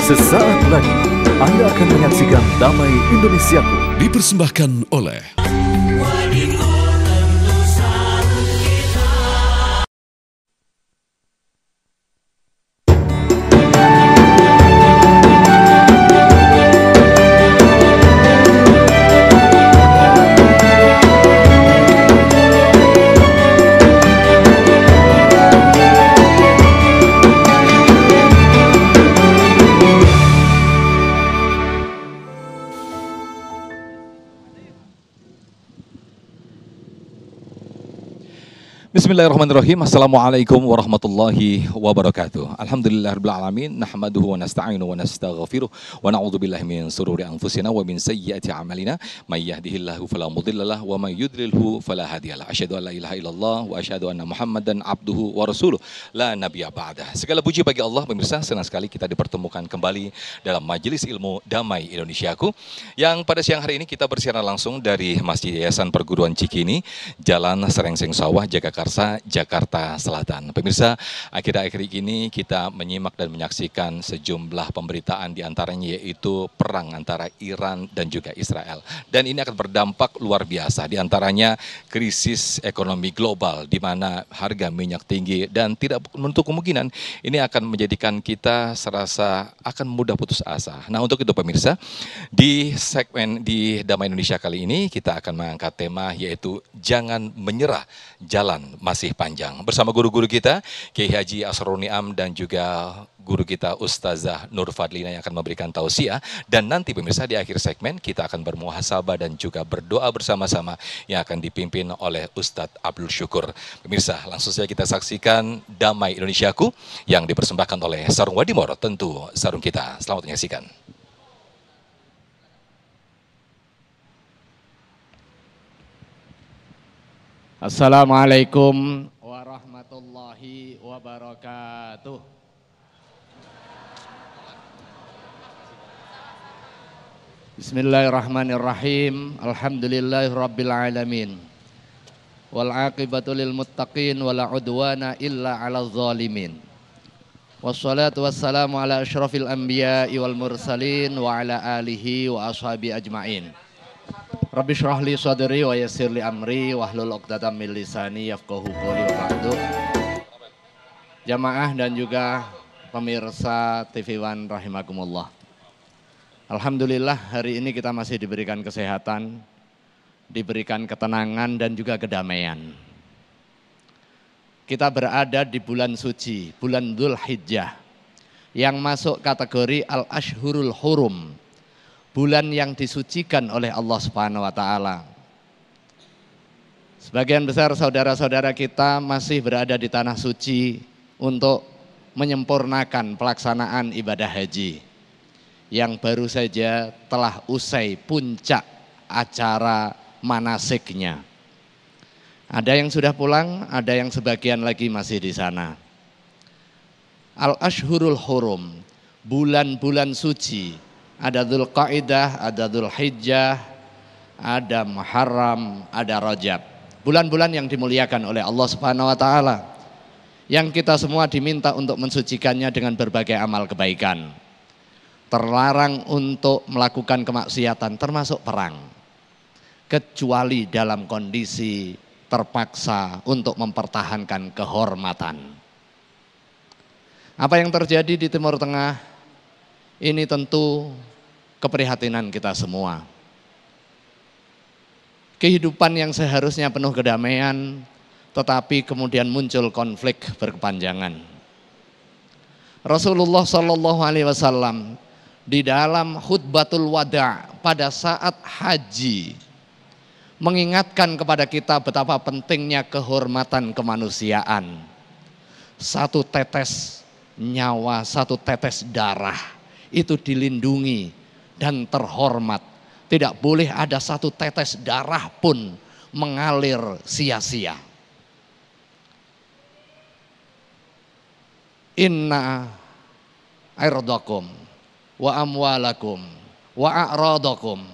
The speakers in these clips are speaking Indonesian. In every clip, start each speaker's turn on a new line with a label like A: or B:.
A: Sesaat lagi Anda akan menyaksikan Damai Indonesiaku.
B: Dipersembahkan oleh Bismillahirrahmanirrahim. Assalamualaikum warahmatullahi wabarakatuh. Alhamdulillahirabbil alamin, nahmaduhu wa nasta'inu wa nastaghfiruh wa na'udzubillahi min sururi anfusina wa min sayyiati a'malina. May yahdihillahu fala mudhillalah wa may yudlilhu fala hadiyalah. Asyhadu an la ilaha illallah wa asyhadu anna Muhammadan abduhu wa rasuluh la nabiyya ba'dah. Segala puji bagi Allah. Pemirsa, senang sekali kita dipertemukan kembali dalam Majelis Ilmu Damai Indonesiaku, yang pada siang hari ini kita bersiaran langsung dari Masjid Yayasan Perguruan Cikini, Jalan Serengseng Sawah, Jakarta Selatan. Pemirsa, akhir-akhir ini kita menyimak dan menyaksikan sejumlah pemberitaan, diantaranya yaitu perang antara Iran dan juga Israel. Dan ini akan berdampak luar biasa, diantaranya krisis ekonomi global di mana harga minyak tinggi dan tidak menutup kemungkinan ini akan menjadikan kita serasa akan mudah putus asa. Nah, untuk itu pemirsa, di segmen di Damai Indonesia kali ini kita akan mengangkat tema yaitu jangan menyerah, jalan masih panjang. Bersama guru-guru kita, Kiai Haji Asrorun Niam dan juga guru kita Ustazah Nur Fadlina yang akan memberikan tausiah. Dan nanti pemirsa di akhir segmen kita akan bermuhasabah dan juga berdoa bersama-sama yang akan dipimpin oleh Ustadz Abdul Syukur. Pemirsa, langsung saja kita saksikan Damai Indonesiaku yang dipersembahkan oleh Sarung Wadimor, tentu sarung kita. Selamat menyaksikan.
C: Assalamualaikum warahmatullahi wabarakatuh. Bismillahirrahmanirrahim. Alhamdulillahirabbil alamin. Wal aqibatu lil muttaqin wala udwana illa 'alal zalimin. Wassalatu wassalamu ala asyrafil anbiya'i wal mursalin wa ala alihi wa ashabi ajmain. Rabbi shrah li sadri wa yassir li amri wahlul 'uqdatam min lisani yafqahu qawli wa ba'du. Jamaah dan juga pemirsa TV One rahimakumullah. Alhamdulillah hari ini kita masih diberikan kesehatan, diberikan ketenangan dan juga kedamaian. Kita berada di bulan suci, bulan Dzulhijjah, yang masuk kategori Al-Ashhurul Hurum, bulan yang disucikan oleh Allah Subhanahu wa Ta'ala. Sebagian besar saudara-saudara kita masih berada di tanah suci untuk menyempurnakan pelaksanaan ibadah haji yang baru saja telah usai puncak acara manasiknya. Ada yang sudah pulang, ada yang sebagian lagi masih di sana. Al-Ashhurul Hurum, bulan-bulan suci. Ada Dzulqa'dah, ada Dzulhijjah, ada Muharram, ada Rajab. Bulan-bulan yang dimuliakan oleh Allah Subhanahu wa Ta'ala, yang kita semua diminta untuk mensucikannya dengan berbagai amal kebaikan. Terlarang untuk melakukan kemaksiatan termasuk perang, kecuali dalam kondisi terpaksa untuk mempertahankan kehormatan. Apa yang terjadi di Timur Tengah ini tentu keprihatinan kita semua. Kehidupan yang seharusnya penuh kedamaian, tetapi kemudian muncul konflik berkepanjangan. Rasulullah SAW di dalam khutbatul wada' pada saat haji mengingatkan kepada kita betapa pentingnya kehormatan kemanusiaan. Satu tetes nyawa, satu tetes darah itu dilindungi dan terhormat. Tidak boleh ada satu tetes darah pun mengalir sia-sia. Inna irdakum wa amwalakum wa a'radakum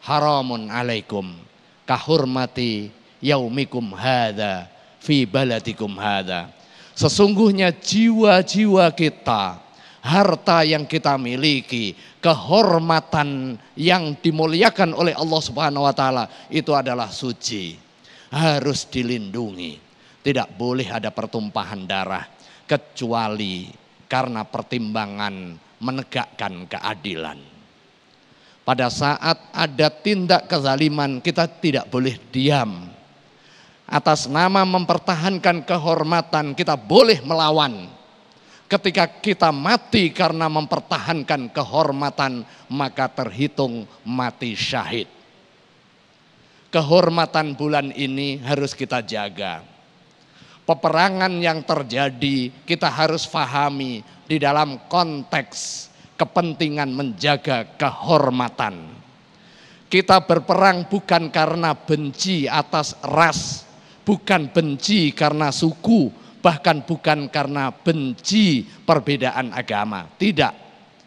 C: haramun alaikum kahurmati yaumikum hadha fi baladikum hadha. Sesungguhnya jiwa-jiwa kita, harta yang kita miliki, kehormatan yang dimuliakan oleh Allah Subhanahu wa taala itu adalah suci, harus dilindungi. Tidak boleh ada pertumpahan darah kecuali karena pertimbangan menegakkan keadilan. Pada saat ada tindak kezaliman, kita tidak boleh diam. Atas nama mempertahankan kehormatan, kita boleh melawan. Ketika kita mati karena mempertahankan kehormatan, maka terhitung mati syahid. Kehormatan bulan ini harus kita jaga. Peperangan yang terjadi kita harus pahami di dalam konteks kepentingan menjaga kehormatan. Kita berperang bukan karena benci atas ras, bukan benci karena suku, bahkan bukan karena benci perbedaan agama. Tidak,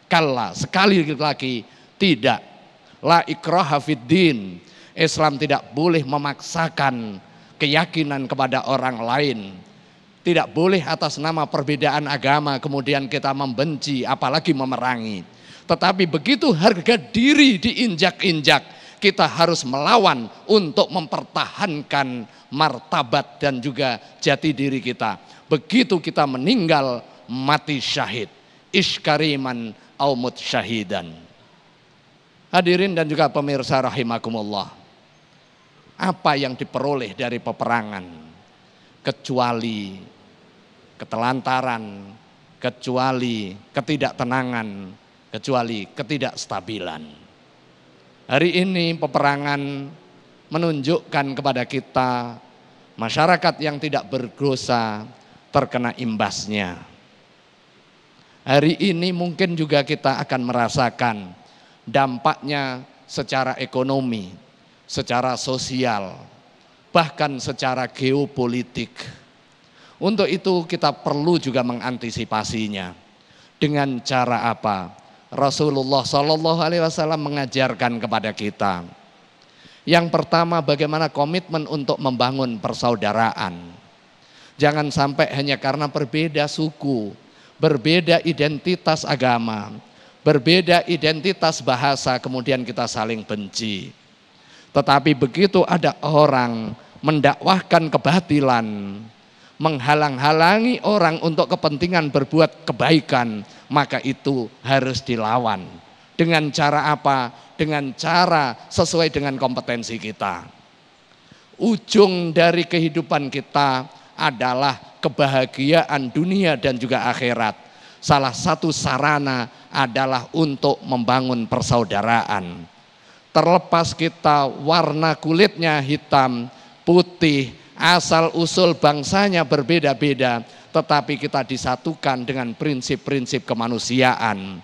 C: kalla, sekali lagi tidak. La ikraha fiddin. Islam tidak boleh memaksakan keyakinan kepada orang lain. Tidak boleh atas nama perbedaan agama kemudian kita membenci apalagi memerangi. Tetapi begitu harga diri diinjak-injak, kita harus melawan untuk mempertahankan martabat dan juga jati diri kita. Begitu kita meninggal mati syahid, iskariman au mut syahidan. Hadirin dan juga pemirsa rahimakumullah, apa yang diperoleh dari peperangan kecuali ketelantaran, kecuali ketidaktenangan, kecuali ketidakstabilan. Hari ini peperangan menunjukkan kepada kita masyarakat yang tidak berdosa terkena imbasnya. Hari ini mungkin juga kita akan merasakan dampaknya secara ekonomi, secara sosial, bahkan secara geopolitik. Untuk itu kita perlu juga mengantisipasinya. Dengan cara apa? Rasulullah SAW mengajarkan kepada kita. Yang pertama, bagaimana komitmen untuk membangun persaudaraan. Jangan sampai hanya karena berbeda suku, berbeda identitas agama, berbeda identitas bahasa, kemudian kita saling benci. Tetapi begitu ada orang mendakwahkan kebatilan, menghalang-halangi orang untuk kepentingan berbuat kebaikan, maka itu harus dilawan. Dengan cara apa? Dengan cara sesuai dengan kompetensi kita. Ujung dari kehidupan kita adalah kebahagiaan dunia dan juga akhirat. Salah satu sarana adalah untuk membangun persaudaraan. Terlepas kita warna kulitnya hitam, putih, asal usul bangsanya berbeda-beda, tetapi kita disatukan dengan prinsip-prinsip kemanusiaan.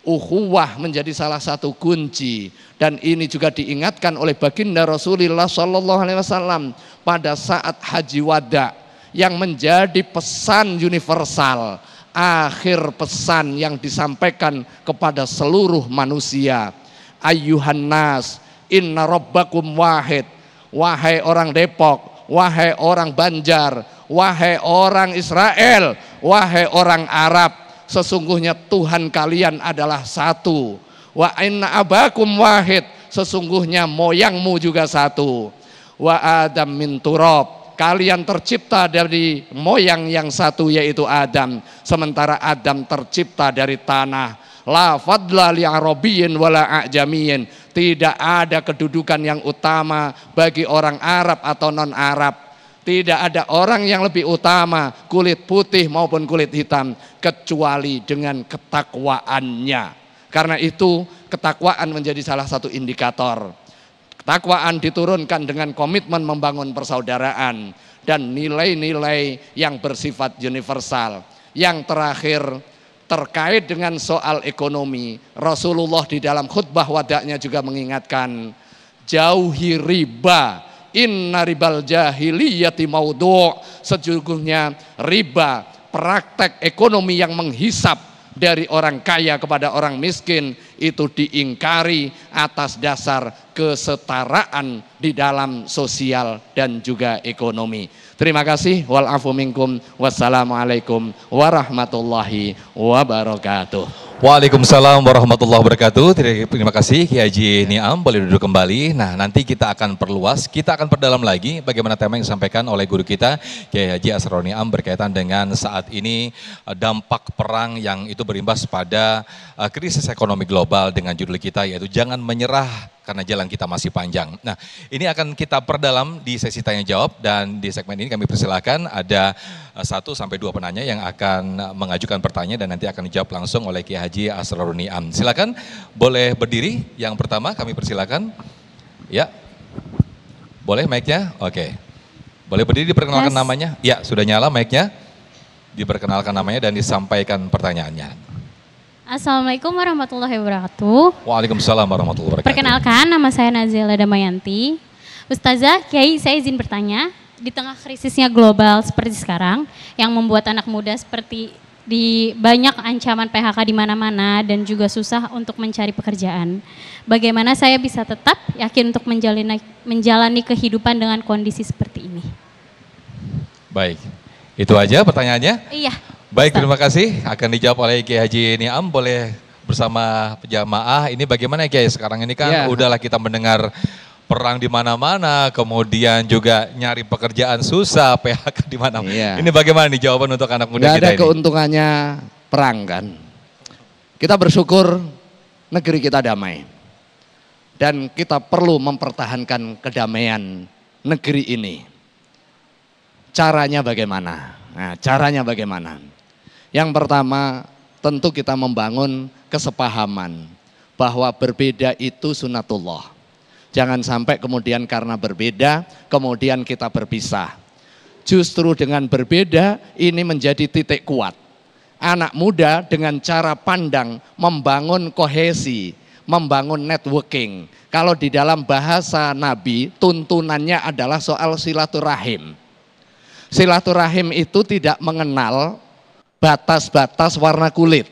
C: Ukhuwah menjadi salah satu kunci, dan ini juga diingatkan oleh baginda Rasulullah SAW pada saat Haji Wada, yang menjadi pesan universal, akhir pesan yang disampaikan kepada seluruh manusia. Ayyuhan nas, inna rabbakum wahid. Wahai orang Depok, wahai orang Banjar, wahai orang Israel, wahai orang Arab, sesungguhnya Tuhan kalian adalah satu. Wa inna abakum wahid, sesungguhnya moyangmu juga satu. Wa adam min turab, kalian tercipta dari moyang yang satu yaitu Adam, sementara Adam tercipta dari tanah. La fadla li arabiyyin wala a'jamiyyin, tidak ada kedudukan yang utama bagi orang Arab atau non Arab. Tidak ada orang yang lebih utama kulit putih maupun kulit hitam kecuali dengan ketakwaannya. Karena itu ketakwaan menjadi salah satu indikator. Ketakwaan diturunkan dengan komitmen membangun persaudaraan dan nilai-nilai yang bersifat universal. Yang terakhir, terkait dengan soal ekonomi, Rasulullah di dalam khutbah wadaknya juga mengingatkan, jauhi riba, inna ribal jahiliyati maudhu', sesungguhnya riba, praktek ekonomi yang menghisap dari orang kaya kepada orang miskin, itu diingkari atas dasar kesetaraan di dalam sosial dan juga ekonomi. Terima kasih. Wal afu minkum. Wassalamualaikum warahmatullahi wabarakatuh.
B: Waalaikumsalam warahmatullahi wabarakatuh. Terima kasih Kiai Haji Niam, boleh duduk kembali. Nah, nanti kita akan perluas, kita akan perdalam lagi bagaimana tema yang disampaikan oleh guru kita Kiai Haji Asrorun Niam berkaitan dengan saat ini dampak perang yang itu berimbas pada krisis ekonomi global dengan judul kita yaitu jangan menyerah karena jalan kita masih panjang. Nah, ini akan kita perdalam di sesi tanya jawab dan di segmen ini kami persilakan ada 1 sampai 2 penanya yang akan mengajukan pertanyaan dan nanti akan dijawab langsung oleh Kiai Haji Asrorun Niam. Silakan boleh berdiri. Yang pertama kami persilakan. Ya. Boleh mic-nya? Oke. Boleh berdiri diperkenalkan namanya? Ya, sudah nyala mic-nya. Diperkenalkan namanya dan disampaikan pertanyaannya.
D: Assalamualaikum warahmatullahi wabarakatuh.
B: Waalaikumsalam warahmatullahi wabarakatuh.
D: Perkenalkan, nama saya Nazila Damayanti. Ustazah, Kiai, saya izin bertanya, di tengah krisisnya global seperti sekarang, yang membuat anak muda seperti di banyak ancaman PHK di mana-mana dan juga susah untuk mencari pekerjaan. Bagaimana saya bisa tetap yakin untuk menjalani kehidupan dengan kondisi seperti ini?
B: Baik, itu aja pertanyaannya?
D: Iya.
B: Baik, terima kasih. Akan dijawab oleh Kiai Haji Niam. Boleh bersama jamaah. Ini bagaimana Kiai? Sekarang ini kan udahlah kita mendengar perang di mana-mana, kemudian juga nyari pekerjaan susah, PHK di mana-mana. Ini bagaimana nih jawaban untuk anak muda kita ini?
C: Gak ada keuntungannya perang kan. Kita bersyukur negeri kita damai. Dan kita perlu mempertahankan kedamaian negeri ini. Caranya bagaimana? Nah, caranya bagaimana? Yang pertama, tentu kita membangun kesepahaman bahwa berbeda itu sunatullah. Jangan sampai kemudian karena berbeda, kemudian kita berpisah. Justru dengan berbeda, ini menjadi titik kuat. Anak muda dengan cara pandang membangun kohesi, membangun networking. Kalau di dalam bahasa Nabi, tuntunannya adalah soal silaturahim. Silaturahim itu tidak mengenal batas-batas warna kulit.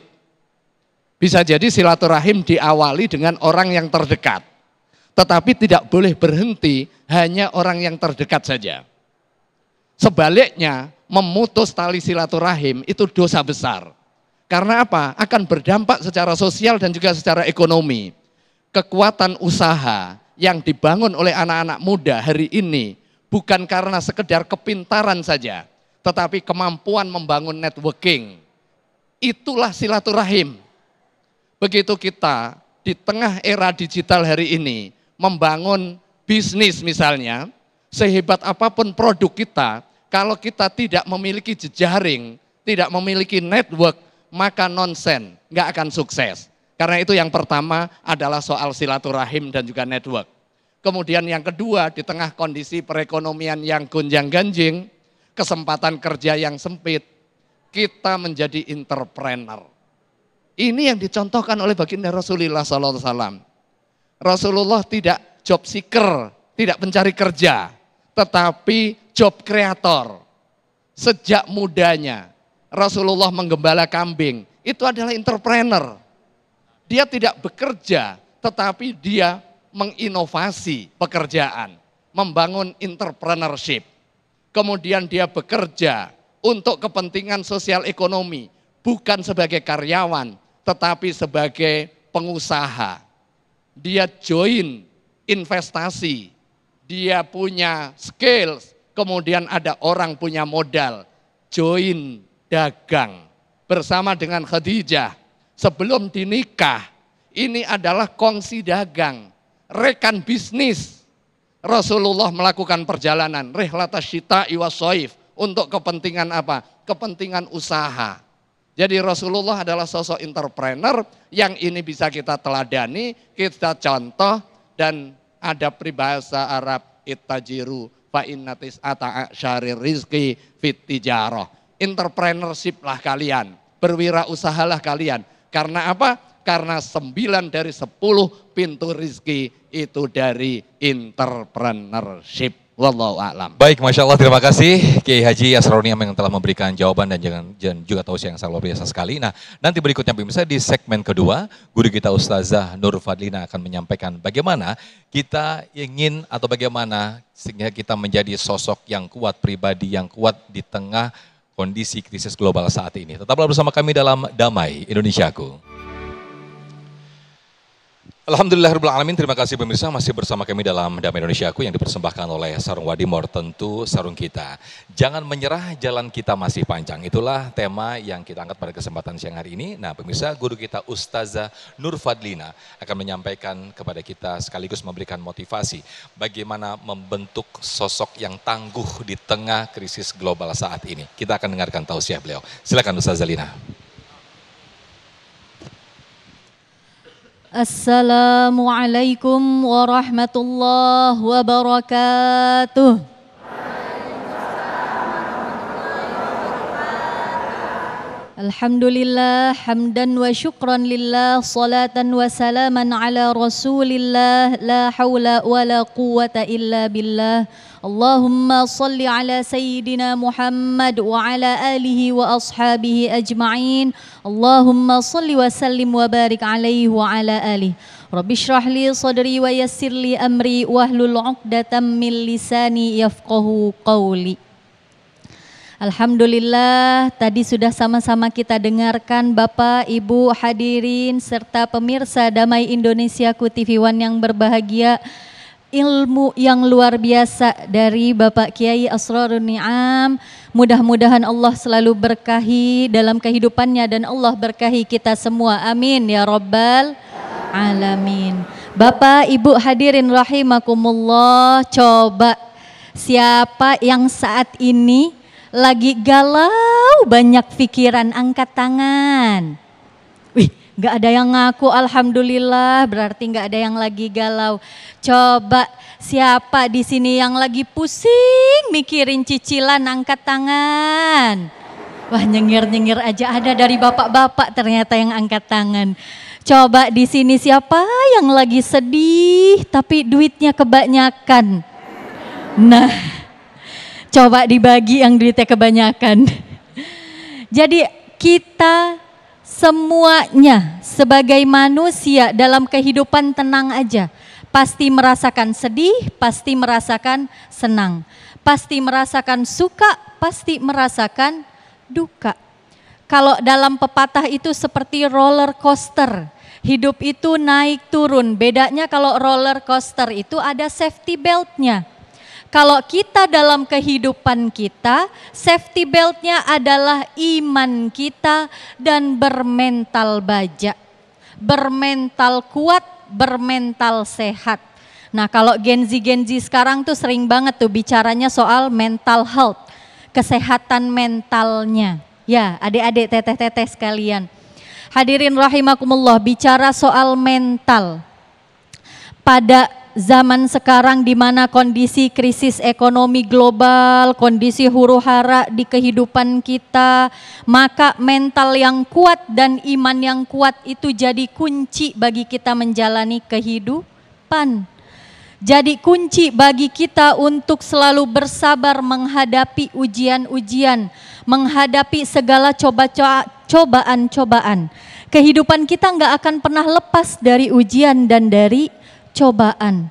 C: Bisa jadi silaturahim diawali dengan orang yang terdekat. Tetapi tidak boleh berhenti hanya orang yang terdekat saja. Sebaliknya, memutus tali silaturahim itu dosa besar. Karena apa? Akan berdampak secara sosial dan juga secara ekonomi. Kekuatan usaha yang dibangun oleh anak-anak muda hari ini bukan karena sekedar kepintaran saja, tetapi kemampuan membangun networking. Itulah silaturahim. Begitu kita di tengah era digital hari ini membangun bisnis misalnya, sehebat apapun produk kita, kalau kita tidak memiliki jejaring, tidak memiliki network, maka nonsen, nggak akan sukses. Karena itu yang pertama adalah soal silaturahim dan juga network. Kemudian yang kedua, di tengah kondisi perekonomian yang gonjang-ganjing, kesempatan kerja yang sempit, kita menjadi entrepreneur. Ini yang dicontohkan oleh baginda Rasulullah SAW. Rasulullah tidak job seeker, tidak pencari kerja, tetapi job creator. Sejak mudanya, Rasulullah menggembala kambing, itu adalah entrepreneur. Dia tidak bekerja, tetapi dia menginovasi pekerjaan, membangun entrepreneurship. Kemudian dia bekerja untuk kepentingan sosial ekonomi, bukan sebagai karyawan, tetapi sebagai pengusaha. Dia join investasi, dia punya skills, kemudian ada orang punya modal, join dagang bersama dengan Khadijah. Sebelum dinikah, ini adalah kongsi dagang, rekan bisnis. Rasulullah melakukan perjalanan rihlatas syita'i wassaif untuk kepentingan apa? Kepentingan usaha. Jadi Rasulullah adalah sosok entrepreneur yang ini bisa kita teladani, kita contoh, dan ada peribahasa Arab ittajiru fa innatis ata syarir rizki fit tijarah. Entrepreneurship lah kalian, berwirausahalah kalian. Karena apa? Karena 9 dari 10 pintu rizki itu dari entrepreneurship. Wallahu a'lam.
B: Baik, Masya Allah, terima kasih Kiai Haji Asroruni yang telah memberikan jawaban dan juga tausiah yang sangat luar biasa sekali. Nah, nanti berikutnya pemirsa di segmen kedua, guru kita Ustazah Nur Fadlina akan menyampaikan bagaimana kita ingin atau bagaimana sehingga kita menjadi sosok yang kuat, pribadi yang kuat di tengah kondisi krisis global saat ini. Tetaplah bersama kami dalam Damai Indonesiaku. Alhamdulillahirrahmanirrahim, terima kasih pemirsa masih bersama kami dalam Damai Indonesiaku yang dipersembahkan oleh Sarung Wadimor, tentu sarung kita. Jangan menyerah, jalan kita masih panjang. Itulah tema yang kita angkat pada kesempatan siang hari ini. Nah pemirsa, guru kita Ustazah Nur Fadlina akan menyampaikan kepada kita sekaligus memberikan motivasi bagaimana membentuk sosok yang tangguh di tengah krisis global saat ini. Kita akan dengarkan tausiah beliau. Silakan Ustazah Lina.
E: Assalamualaikum warahmatullahi wabarakatuh. Alhamdulillah, hamdan wa syukran lillah, salatan wa salaman ala rasulillah, la hawla wa la quwata illa billah. Allahumma salli ala sayyidina Muhammad wa ala alihi wa ashabihi ajma'in. Allahumma salli wa sallim wa barik alaihi wa ala alihi. Rabbi shrah li sadri wa yassir li amri wahlul 'uqdatam min lisani yafqahu qawli. Alhamdulillah, tadi sudah sama-sama kita dengarkan Bapak, Ibu, hadirin, serta pemirsa Damai Indonesiaku TV One yang berbahagia. Ilmu yang luar biasa dari Bapak Kiai Asrorun Ni'am. Mudah-mudahan Allah selalu berkahi dalam kehidupannya dan Allah berkahi kita semua. Amin ya Rabbal Alamin. Bapak, Ibu hadirin rahimakumullah, coba siapa yang saat ini lagi galau banyak pikiran, angkat tangan. Wih, gak ada yang ngaku, alhamdulillah, berarti gak ada yang lagi galau. Coba siapa di sini yang lagi pusing mikirin cicilan, angkat tangan. Wah, nyengir-nyengir aja ada dari bapak-bapak ternyata yang angkat tangan. Coba di sini siapa yang lagi sedih tapi duitnya kebanyakan. Nah, coba dibagi yang duitnya kebanyakan. Jadi kita semuanya sebagai manusia dalam kehidupan tenang aja. Pasti merasakan sedih, pasti merasakan senang. Pasti merasakan suka, pasti merasakan duka. Kalau dalam pepatah itu seperti roller coaster. Hidup itu naik turun. Bedanya kalau roller coaster itu ada safety beltnya. Kalau kita dalam kehidupan kita, safety beltnya adalah iman kita dan bermental baja. Bermental kuat, bermental sehat. Nah kalau Gen Z sekarang tuh sering banget tuh bicaranya soal mental health. Kesehatan mentalnya. Ya adik-adik, teteh-teteh sekalian. Hadirin rahimakumullah, bicara soal mental. Pada zaman sekarang di mana kondisi krisis ekonomi global, kondisi huru-hara di kehidupan kita, maka mental yang kuat dan iman yang kuat itu jadi kunci bagi kita menjalani kehidupan. Jadi kunci bagi kita untuk selalu bersabar menghadapi ujian-ujian, menghadapi segala cobaan-cobaan. Kehidupan kita nggak akan pernah lepas dari ujian dan dari cobaan.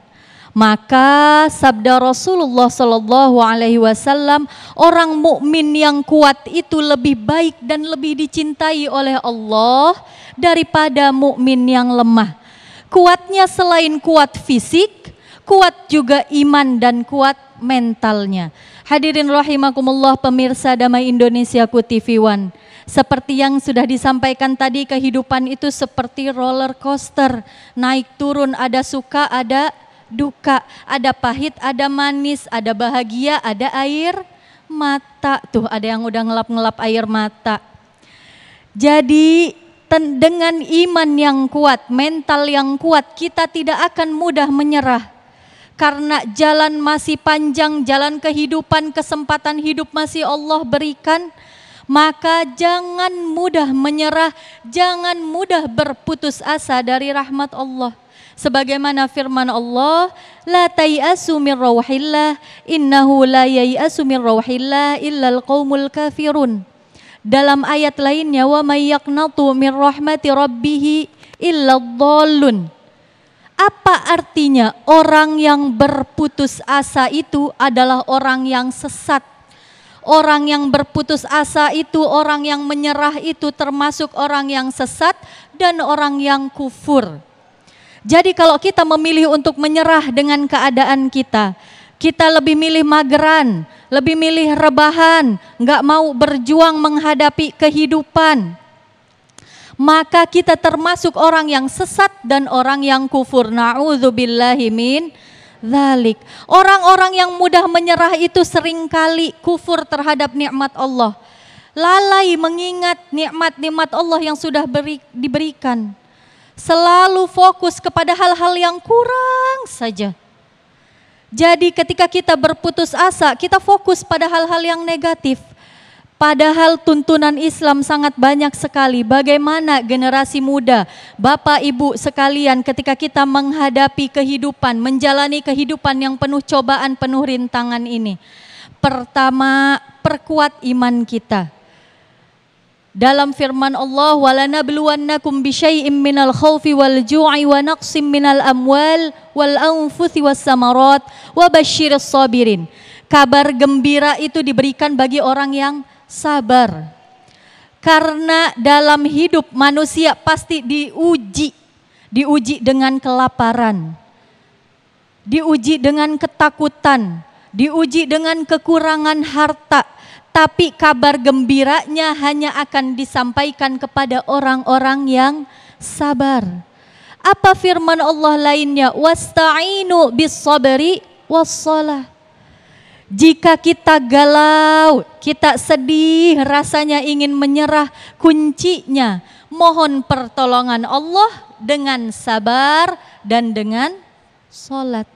E: Maka sabda Rasulullah Shallallahu Alaihi Wasallam, orang mukmin yang kuat itu lebih baik dan lebih dicintai oleh Allah daripada mukmin yang lemah. Kuatnya selain kuat fisik, kuat juga iman dan kuat mentalnya. Hadirin rahimakumullah, pemirsa Damai Indonesiaku TV One. Seperti yang sudah disampaikan tadi, kehidupan itu seperti roller coaster. Naik turun, ada suka, ada duka, ada pahit, ada manis, ada bahagia, ada air mata. Tuh ada yang udah ngelap-ngelap air mata. Jadi dengan iman yang kuat, mental yang kuat, kita tidak akan mudah menyerah. Karena jalan masih panjang, jalan kehidupan, kesempatan hidup masih Allah berikan. Maka jangan mudah menyerah, jangan mudah berputus asa dari rahmat Allah. Sebagaimana firman Allah, la tayasu min rauhillah innahu la yayasu min rauhillah illal qaumul kafirun. Dalam ayat lainnya, wa may yaqnatu min rahmati rabbih illad dhallun. Apa artinya? Orang yang berputus asa itu adalah orang yang sesat. Orang yang berputus asa itu, orang yang menyerah itu termasuk orang yang sesat dan orang yang kufur. Jadi kalau kita memilih untuk menyerah dengan keadaan kita, kita lebih milih mageran, lebih milih rebahan, nggak mau berjuang menghadapi kehidupan, maka kita termasuk orang yang sesat dan orang yang kufur. Na'udzubillahi min dzalik. Orang-orang yang mudah menyerah itu seringkali kufur terhadap nikmat Allah. Lalai mengingat nikmat-nikmat Allah yang sudah diberikan. Selalu fokus kepada hal-hal yang kurang saja. Jadi ketika kita berputus asa, kita fokus pada hal-hal yang negatif. Padahal tuntunan Islam sangat banyak sekali. Bagaimana generasi muda, Bapak Ibu sekalian, ketika kita menghadapi kehidupan, menjalani kehidupan yang penuh cobaan, penuh rintangan ini. Pertama, perkuat iman kita. Dalam firman Allah, walanabluwannakum bisyai'im minal khaufi wal ju'i wa naqsim minal amwal wal anfusi was samarat wa basyiris sabirin. Kabar gembira itu diberikan bagi orang yang sabar. Karena dalam hidup manusia pasti diuji dengan kelaparan, diuji dengan ketakutan, diuji dengan kekurangan harta. Tapi kabar gembiranya hanya akan disampaikan kepada orang-orang yang sabar. Apa firman Allah lainnya? Wasta'inu bis sabri wassalah. Jika kita galau, kita sedih, rasanya ingin menyerah, kuncinya mohon pertolongan Allah dengan sabar dan dengan sholat.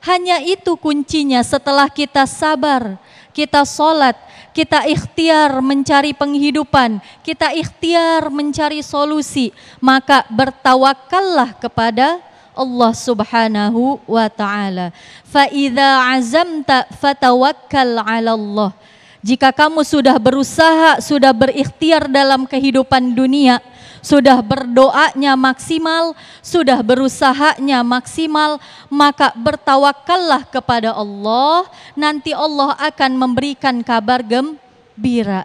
E: Hanya itu kuncinya. Setelah kita sabar, kita sholat, kita ikhtiar mencari penghidupan, kita ikhtiar mencari solusi, maka bertawakallah kepada Allah Subhanahu wa ta'ala. Fa idza azamta fatawakkal 'ala Allah. Jika kamu sudah berusaha, sudah berikhtiar dalam kehidupan dunia, sudah berdoanya maksimal, sudah berusahanya maksimal, maka bertawakallah kepada Allah. Nanti Allah akan memberikan kabar gembira.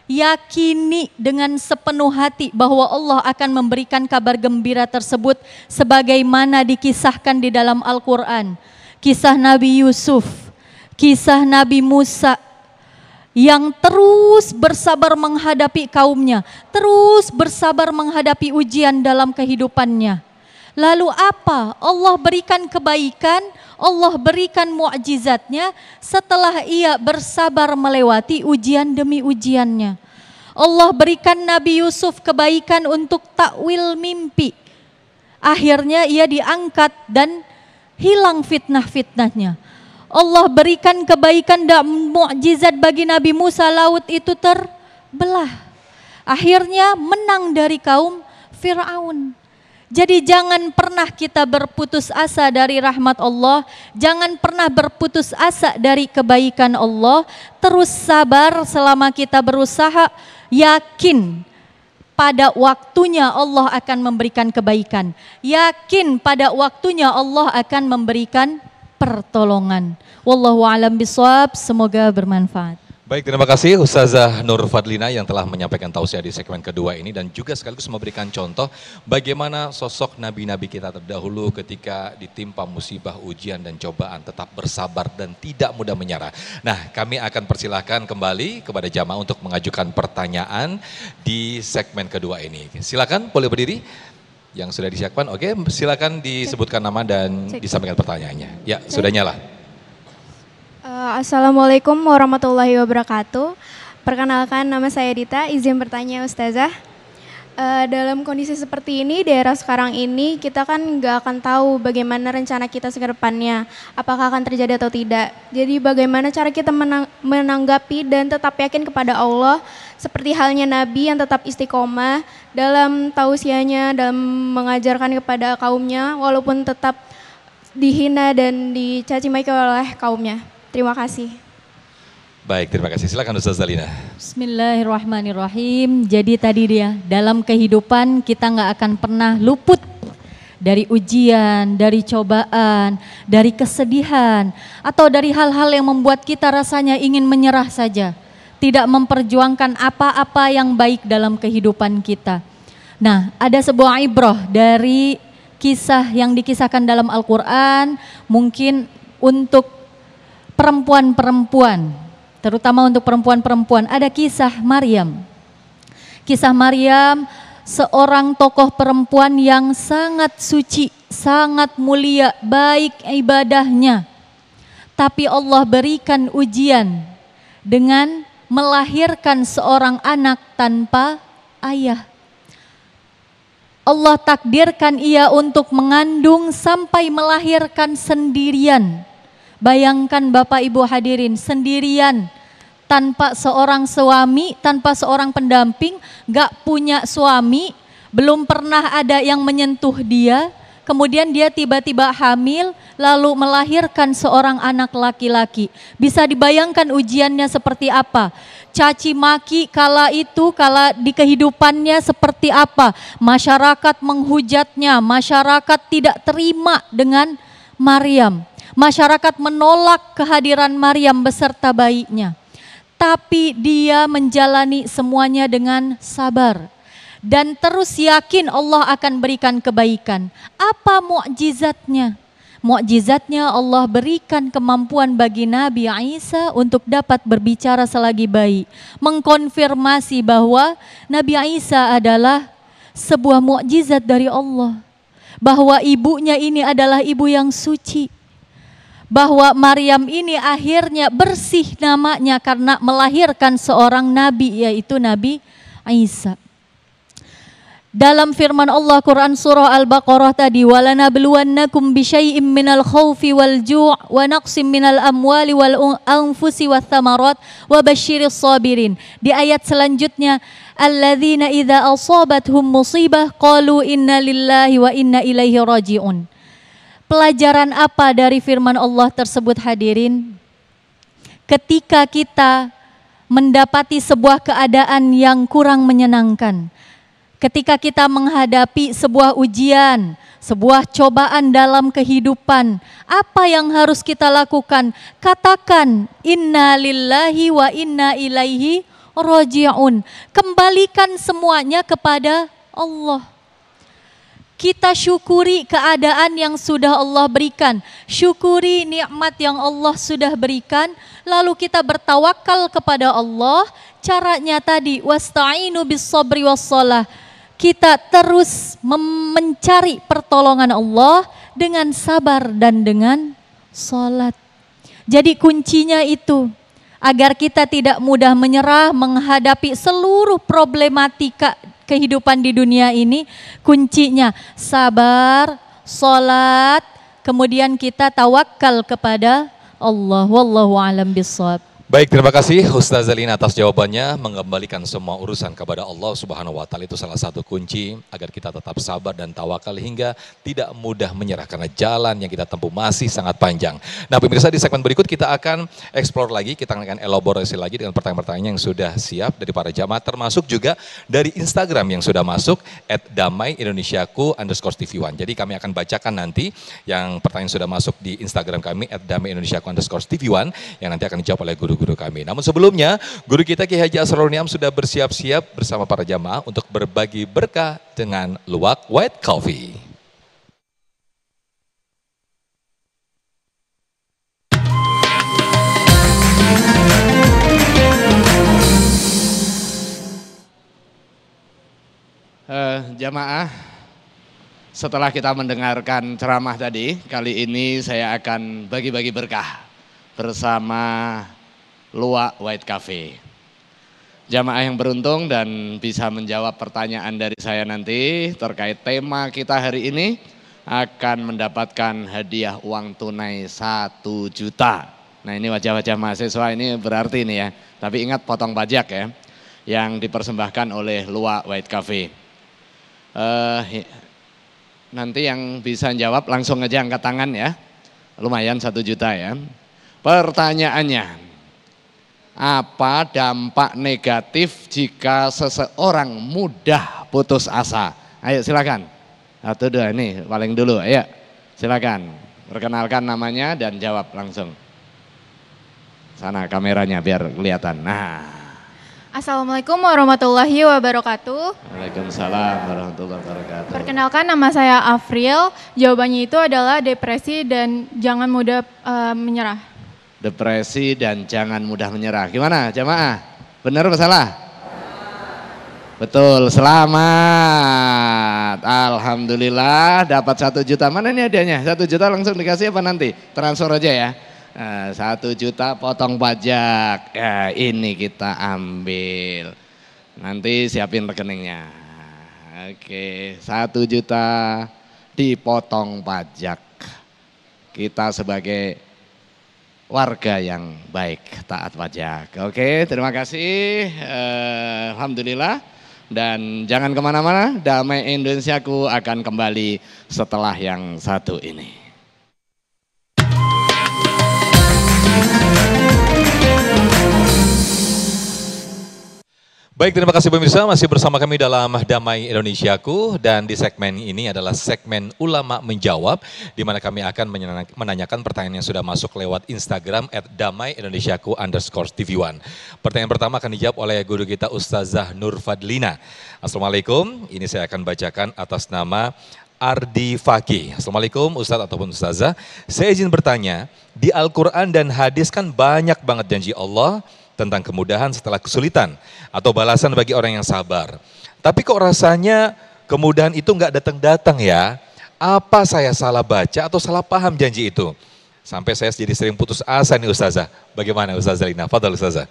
E: Yakini dengan sepenuh hati bahwa Allah akan memberikan kabar gembira tersebut sebagaimana dikisahkan di dalam Al-Quran. Kisah Nabi Yusuf, kisah Nabi Musa yang terus bersabar menghadapi kaumnya, terus bersabar menghadapi ujian dalam kehidupannya. Lalu apa? Allah berikan kebaikan, Allah berikan mukjizatnya setelah ia bersabar melewati ujian demi ujiannya. Allah berikan Nabi Yusuf kebaikan untuk takwil mimpi. Akhirnya ia diangkat dan hilang fitnah-fitnahnya. Allah berikan kebaikan dan mukjizat bagi Nabi Musa, laut itu terbelah. Akhirnya menang dari kaum Fir'aun. Jadi jangan pernah kita berputus asa dari rahmat Allah, jangan pernah berputus asa dari kebaikan Allah. Terus sabar selama kita berusaha, yakin pada waktunya Allah akan memberikan kebaikan. Yakin pada waktunya Allah akan memberikan pertolongan. Wallahu a'lam bishawab, semoga bermanfaat.
B: Baik, terima kasih Ustazah Nur Fadlina yang telah menyampaikan tausiah di segmen kedua ini dan juga sekaligus memberikan contoh bagaimana sosok nabi-nabi kita terdahulu ketika ditimpa musibah, ujian dan cobaan tetap bersabar dan tidak mudah menyerah. Nah, kami akan persilahkan kembali kepada jamaah untuk mengajukan pertanyaan di segmen kedua ini. Silakan, boleh berdiri yang sudah disiapkan. Oke, silakan disebutkan nama dan disampaikan pertanyaannya. Ya, sudah nyala.
F: Assalamualaikum warahmatullahi wabarakatuh. Perkenalkan, nama saya Dita, izin bertanya Ustazah. Dalam kondisi seperti ini, di era sekarang ini, kita kan nggak akan tahu bagaimana rencana kita ke depannya, apakah akan terjadi atau tidak. Jadi bagaimana cara kita menanggapi dan tetap yakin kepada Allah, seperti halnya Nabi yang tetap istiqomah dalam tausiahnya, dalam mengajarkan kepada kaumnya, walaupun tetap dihina dan dicaci maki oleh kaumnya. Terima kasih.
B: Baik, terima kasih. Silakan Ustaz Zalina.
E: Bismillahirrahmanirrahim. Jadi tadi dia, dalam kehidupan kita nggak akan pernah luput dari ujian, dari cobaan, dari kesedihan, atau dari hal-hal yang membuat kita rasanya ingin menyerah saja. Tidak memperjuangkan apa-apa yang baik dalam kehidupan kita. Nah, ada sebuah ibrah dari kisah yang dikisahkan dalam Al-Quran, mungkin untuk perempuan-perempuan, terutama untuk perempuan-perempuan. Ada kisah Maryam. Kisah Maryam, seorang tokoh perempuan yang sangat suci, sangat mulia, baik ibadahnya. Tapi Allah berikan ujian dengan melahirkan seorang anak tanpa ayah. Allah takdirkan ia untuk mengandung sampai melahirkan sendirian. Bayangkan Bapak Ibu hadirin, sendirian, tanpa seorang suami, tanpa seorang pendamping, gak punya suami, belum pernah ada yang menyentuh dia, kemudian dia tiba-tiba hamil, lalu melahirkan seorang anak laki-laki. Bisa dibayangkan ujiannya seperti apa? Caci maki kala itu, kala di kehidupannya seperti apa? Masyarakat menghujatnya, masyarakat tidak terima dengan Maryam. Masyarakat menolak kehadiran Maryam beserta bayinya. Tapi dia menjalani semuanya dengan sabar. Dan terus yakin Allah akan berikan kebaikan. Apa mukjizatnya? Mukjizatnya Allah berikan kemampuan bagi Nabi Isa untuk dapat berbicara selagi bayi. Mengkonfirmasi bahwa Nabi Isa adalah sebuah mukjizat dari Allah. Bahwa ibunya ini adalah ibu yang suci. Bahwa Maryam ini akhirnya bersih namanya karena melahirkan seorang nabi, yaitu Nabi Isa. Dalam firman Allah Quran surah Al-Baqarah tadi, walanabluwannakum bisyai'im minal khaufi wal ju' wa naqsim minal amwali wal anfusi wath thamarat wa basyiris sabirin. Di ayat selanjutnya, alladzina idza asabathum musibah qalu inna lillahi wa inna ilaihi raji'un. Pelajaran apa dari firman Allah tersebut hadirin? Ketika kita mendapati sebuah keadaan yang kurang menyenangkan, ketika kita menghadapi sebuah ujian, sebuah cobaan dalam kehidupan, apa yang harus kita lakukan? Katakan inna lillahi wa inna ilaihi raji'un. Kembalikan semuanya kepada Allah. Kita syukuri keadaan yang sudah Allah berikan, syukuri nikmat yang Allah sudah berikan, lalu kita bertawakal kepada Allah. Caranya tadi, wasta'inu bis sabri was shalah. Kita terus mencari pertolongan Allah dengan sabar dan dengan salat. Jadi kuncinya itu, agar kita tidak mudah menyerah menghadapi seluruh problematika kehidupan di dunia ini, kuncinya sabar, salat, kemudian kita tawakal kepada Allah. Wallahu a'lam bishawab.
B: Baik, terima kasih Ustaz Zalina atas jawabannya. Mengembalikan semua urusan kepada Allah Subhanahu wa Ta'ala itu salah satu kunci agar kita tetap sabar dan tawakal hingga tidak mudah menyerah karena jalan yang kita tempuh masih sangat panjang. Nah, pemirsa, di segmen berikut kita akan explore lagi, kita akan elaborasi lagi dengan pertanyaan-pertanyaan yang sudah siap dari para jamaah, termasuk juga dari Instagram yang sudah masuk @damaiindonesiaku_tv1. Jadi kami akan bacakan nanti yang pertanyaan sudah masuk di Instagram kami @damaiindonesiaku_tv1 yang nanti akan dijawab oleh guru kami. Namun sebelumnya, guru kita Kiai Haji Asrorun Niam sudah bersiap-siap bersama para jamaah untuk berbagi berkah dengan luwak white coffee.
C: Jamaah, setelah kita mendengarkan ceramah tadi, kali ini saya akan bagi-bagi berkah bersama Luwak White Cafe. jamaah yang beruntung dan bisa menjawab pertanyaan dari saya nanti terkait tema kita hari ini akan mendapatkan hadiah uang tunai 1 juta. Nah ini wajah-wajah mahasiswa ini berarti ini ya, tapi ingat potong pajak ya, yang dipersembahkan oleh Luwak White Cafe. Nanti yang bisa jawab langsung aja angkat tangan ya, lumayan 1 juta ya. Pertanyaannya, apa dampak negatif jika seseorang mudah putus asa? Ayo silakan. 1, 2 ini paling dulu, ayo silakan. Perkenalkan namanya dan jawab langsung. Sana kameranya biar kelihatan. Nah.
F: Assalamualaikum warahmatullahi wabarakatuh.
C: Waalaikumsalam warahmatullahi wabarakatuh.
F: Perkenalkan, nama saya Afril. Jawabannya itu adalah depresi dan jangan mudah menyerah.
C: Depresi dan jangan mudah menyerah. Gimana jamaah? Benar atau salah? Betul, selamat. Alhamdulillah dapat 1 juta. Mana ini hadiahnya? 1 juta langsung dikasih apa nanti? Transfer aja ya. 1 juta potong pajak. Ya, ini kita ambil. Nanti siapin rekeningnya. Oke, 1 juta dipotong pajak. Kita sebagai warga yang baik, taat pajak. Oke, terima kasih. Alhamdulillah. Dan jangan kemana-mana, Damai Indonesiaku akan kembali setelah yang satu ini.
B: Baik, terima kasih pemirsa, masih bersama kami dalam Damai Indonesiaku, dan di segmen ini adalah segmen Ulama Menjawab, di mana kami akan menanyakan pertanyaan yang sudah masuk lewat Instagram @damai_indonesiaku_tv1. Pertanyaan pertama akan dijawab oleh guru kita Ustazah Nur Fadlina. Assalamualaikum, ini saya akan bacakan atas nama Ardi Faki. Assalamualaikum Ustadz ataupun Ustazah, saya izin bertanya, di Al-Quran dan hadis kan banyak banget janji Allah tentang kemudahan setelah kesulitan atau balasan bagi orang yang sabar. Tapi kok rasanya kemudahan itu nggak datang-datang ya? Apa saya salah baca atau salah paham janji itu? Sampai saya jadi sering putus asa nih Ustazah. Bagaimana Ustazah Lina? Fadhal Ustazah.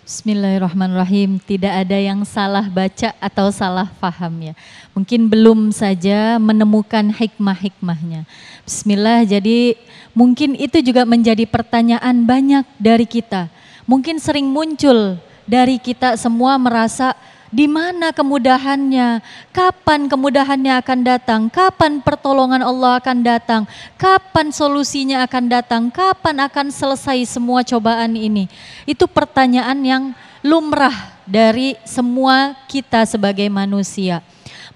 E: Bismillahirrahmanirrahim. Tidak ada yang salah baca atau salah paham ya. Mungkin belum saja menemukan hikmah-hikmahnya. Bismillah, jadi mungkin itu juga menjadi pertanyaan banyak dari kita. Mungkin sering muncul dari kita semua merasa di mana kemudahannya, kapan kemudahannya akan datang, kapan pertolongan Allah akan datang, kapan solusinya akan datang, kapan akan selesai semua cobaan ini. Itu pertanyaan yang lumrah dari semua kita sebagai manusia.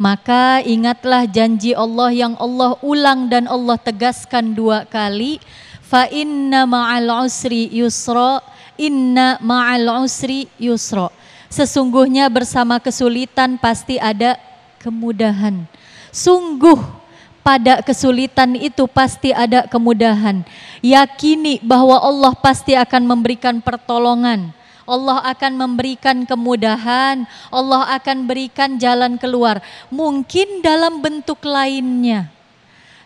E: Maka ingatlah janji Allah yang Allah ulang dan Allah tegaskan 2 kali. Fa inna ma'al usri yusra, inna ma'al usri yusra. Sesungguhnya bersama kesulitan pasti ada kemudahan. Sungguh pada kesulitan itu pasti ada kemudahan. Yakini bahwa Allah pasti akan memberikan pertolongan. Allah akan memberikan kemudahan. Allah akan berikan jalan keluar. Mungkin dalam bentuk lainnya.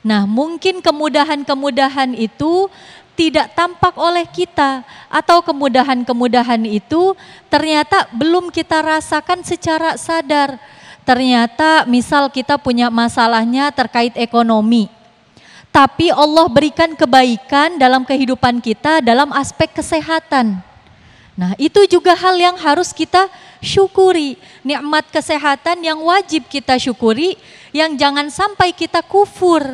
E: Nah, mungkin kemudahan-kemudahan itu tidak tampak oleh kita, atau kemudahan-kemudahan itu ternyata belum kita rasakan secara sadar. Ternyata misal kita punya masalahnya terkait ekonomi, tapi Allah berikan kebaikan dalam kehidupan kita dalam aspek kesehatan. Nah, itu juga hal yang harus kita syukuri. Nikmat kesehatan yang wajib kita syukuri, yang jangan sampai kita kufur.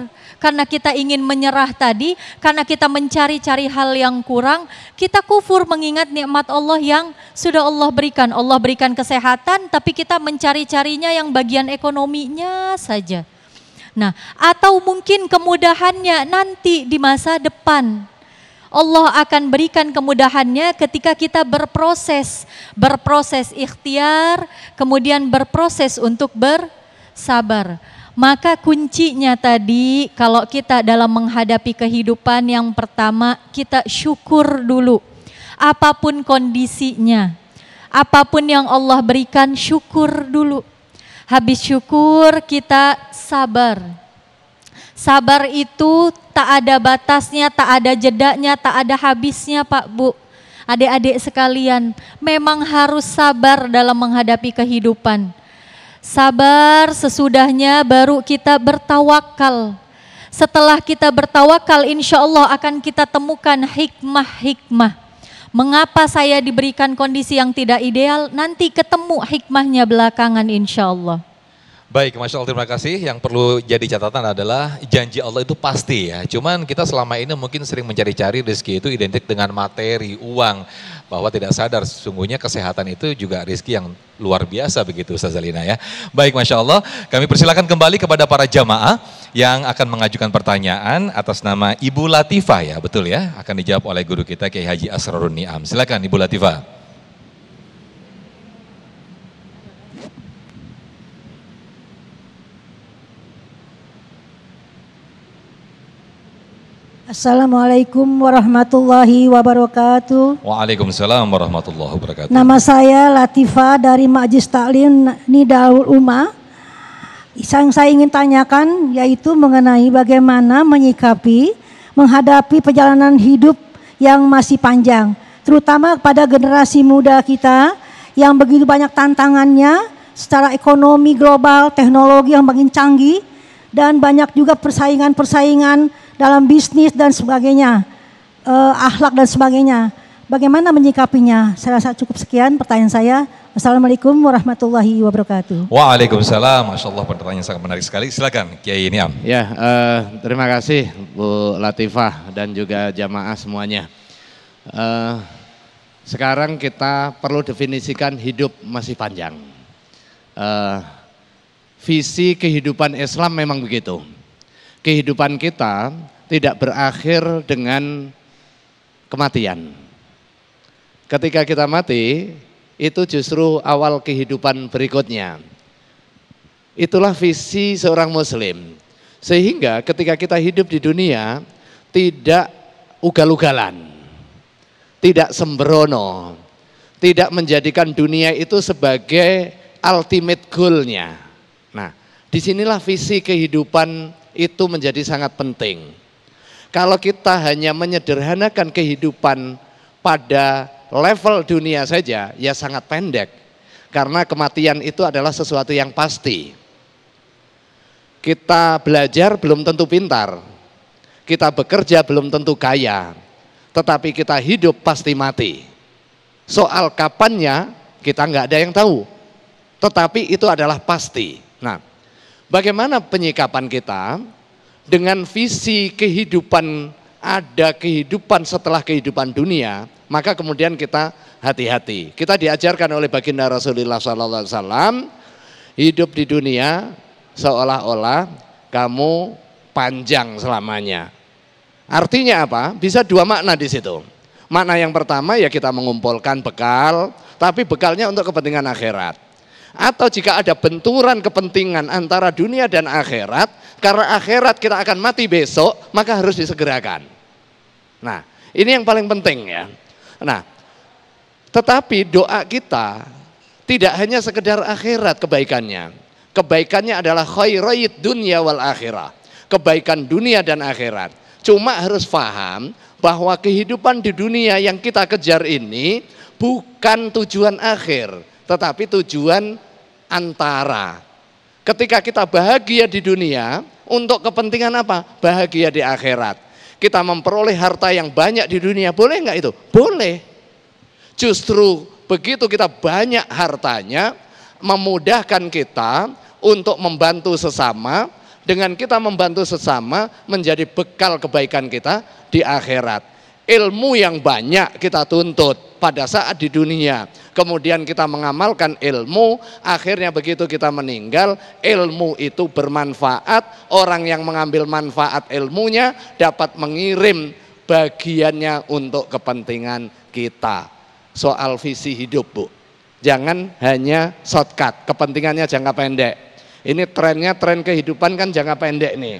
E: Karena kita ingin menyerah tadi, karena kita mencari-cari hal yang kurang, kita kufur mengingat nikmat Allah yang sudah Allah berikan. Allah berikan kesehatan, tapi kita mencari-carinya yang bagian ekonominya saja. Nah, atau mungkin kemudahannya nanti di masa depan. Allah akan berikan kemudahannya ketika kita berproses ikhtiar, kemudian berproses untuk bersabar. Maka kuncinya tadi kalau kita dalam menghadapi kehidupan, yang pertama kita syukur dulu. Apapun kondisinya, apapun yang Allah berikan, syukur dulu. Habis syukur kita sabar. Sabar itu tak ada batasnya, tak ada jedanya, tak ada habisnya Pak Bu. Adik-adik sekalian, memang harus sabar dalam menghadapi kehidupan. Sabar, sesudahnya baru kita bertawakal. Setelah kita bertawakal, insya Allah akan kita temukan hikmah-hikmah. Mengapa saya diberikan kondisi yang tidak ideal, nanti ketemu hikmahnya belakangan insya Allah.
B: Baik, Masya Allah, terima kasih. Yang perlu jadi catatan adalah janji Allah itu pasti ya. Cuman kita selama ini mungkin sering mencari-cari rezeki itu identik dengan materi, uang. Bahwa tidak sadar sesungguhnya kesehatan itu juga rezeki yang luar biasa begitu Ustazah Lina ya. Baik, Masya Allah, kami persilakan kembali kepada para jamaah yang akan mengajukan pertanyaan atas nama Ibu Latifah ya, betul ya. Akan dijawab oleh guru kita Kiai Haji Asrorun Niam. Silakan Ibu Latifah.
G: Assalamualaikum warahmatullahi wabarakatuh.
B: Waalaikumsalam warahmatullahi wabarakatuh.
G: Nama saya Latifah dari Majlis Taklim Nidaul Ummah. Yang saya ingin tanyakan yaitu mengenai bagaimana menyikapi, menghadapi perjalanan hidup yang masih panjang. Terutama kepada generasi muda kita yang begitu banyak tantangannya secara ekonomi global, teknologi yang makin canggih, dan banyak juga persaingan-persaingan dalam bisnis dan sebagainya, akhlak dan sebagainya. Bagaimana menyikapinya? Saya rasa cukup sekian pertanyaan saya. Wassalamualaikum warahmatullahi wabarakatuh.
B: Waalaikumsalam. Masya Allah, pertanyaan sangat menarik sekali. Silakan Kiai Niam.
C: Ya, terima kasih Bu Latifah dan juga jamaah semuanya. Sekarang kita perlu definisikan hidup masih panjang. Visi kehidupan Islam memang begitu. Kehidupan kita tidak berakhir dengan kematian. Ketika kita mati, itu justru awal kehidupan berikutnya. Itulah visi seorang muslim. Sehingga ketika kita hidup di dunia, tidak ugal-ugalan, tidak sembrono, tidak menjadikan dunia itu sebagai ultimate goal-nya. Nah, disinilah visi kehidupan itu menjadi sangat penting. Kalau kita hanya menyederhanakan kehidupan pada level dunia saja, ya sangat pendek. Karena kematian itu adalah sesuatu yang pasti. Kita belajar belum tentu pintar, kita bekerja belum tentu kaya, tetapi kita hidup pasti mati. Soal kapannya kita nggak ada yang tahu, tetapi itu adalah pasti. Nah, bagaimana penyikapan kita dengan visi kehidupan, ada kehidupan setelah kehidupan dunia, maka kemudian kita hati-hati. Kita diajarkan oleh baginda Rasulullah SAW, hidup di dunia seolah-olah kamu panjang selamanya. Artinya apa? Bisa dua makna di situ. Makna yang pertama ya kita mengumpulkan bekal, tapi bekalnya untuk kepentingan akhirat. Atau jika ada benturan kepentingan antara dunia dan akhirat, karena akhirat kita akan mati besok, maka harus disegerakan. Nah, ini yang paling penting ya. Nah, tetapi doa kita tidak hanya sekedar akhirat kebaikannya. Kebaikannya adalah khairait dunia wal akhirah. Kebaikan dunia dan akhirat. Cuma harus paham bahwa kehidupan di dunia yang kita kejar ini bukan tujuan akhir, tetapi tujuan antara. Ketika kita bahagia di dunia, untuk kepentingan apa? Bahagia di akhirat. Kita memperoleh harta yang banyak di dunia, boleh nggak itu? Boleh. Justru begitu kita banyak hartanya, memudahkan kita untuk membantu sesama. Dengan kita membantu sesama menjadi bekal kebaikan kita di akhirat. Ilmu yang banyak kita tuntut pada saat di dunia, kemudian kita mengamalkan ilmu, akhirnya begitu kita meninggal, ilmu itu bermanfaat, orang yang mengambil manfaat ilmunya dapat mengirim bagiannya untuk kepentingan kita. Soal visi hidup, Bu, jangan hanya shortcut, kepentingannya jangka pendek. Ini trennya, tren kehidupan kan jangka pendek nih,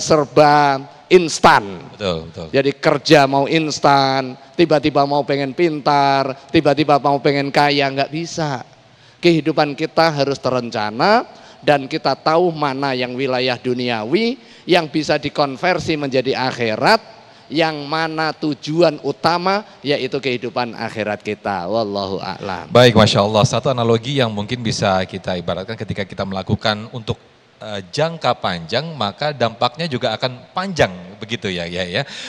C: serba instan.
B: Betul, betul.
C: Jadi kerja mau instan, tiba-tiba mau pengen pintar, tiba-tiba mau pengen kaya, nggak bisa. Kehidupan kita harus terencana dan kita tahu mana yang wilayah duniawi yang bisa dikonversi menjadi akhirat, yang mana tujuan utama yaitu kehidupan akhirat kita. Wallahu a'lam.
B: Baik, Masya Allah. Satu analogi yang mungkin bisa kita ibaratkan ketika kita melakukan untuk jangka panjang, maka dampaknya juga akan panjang, begitu ya.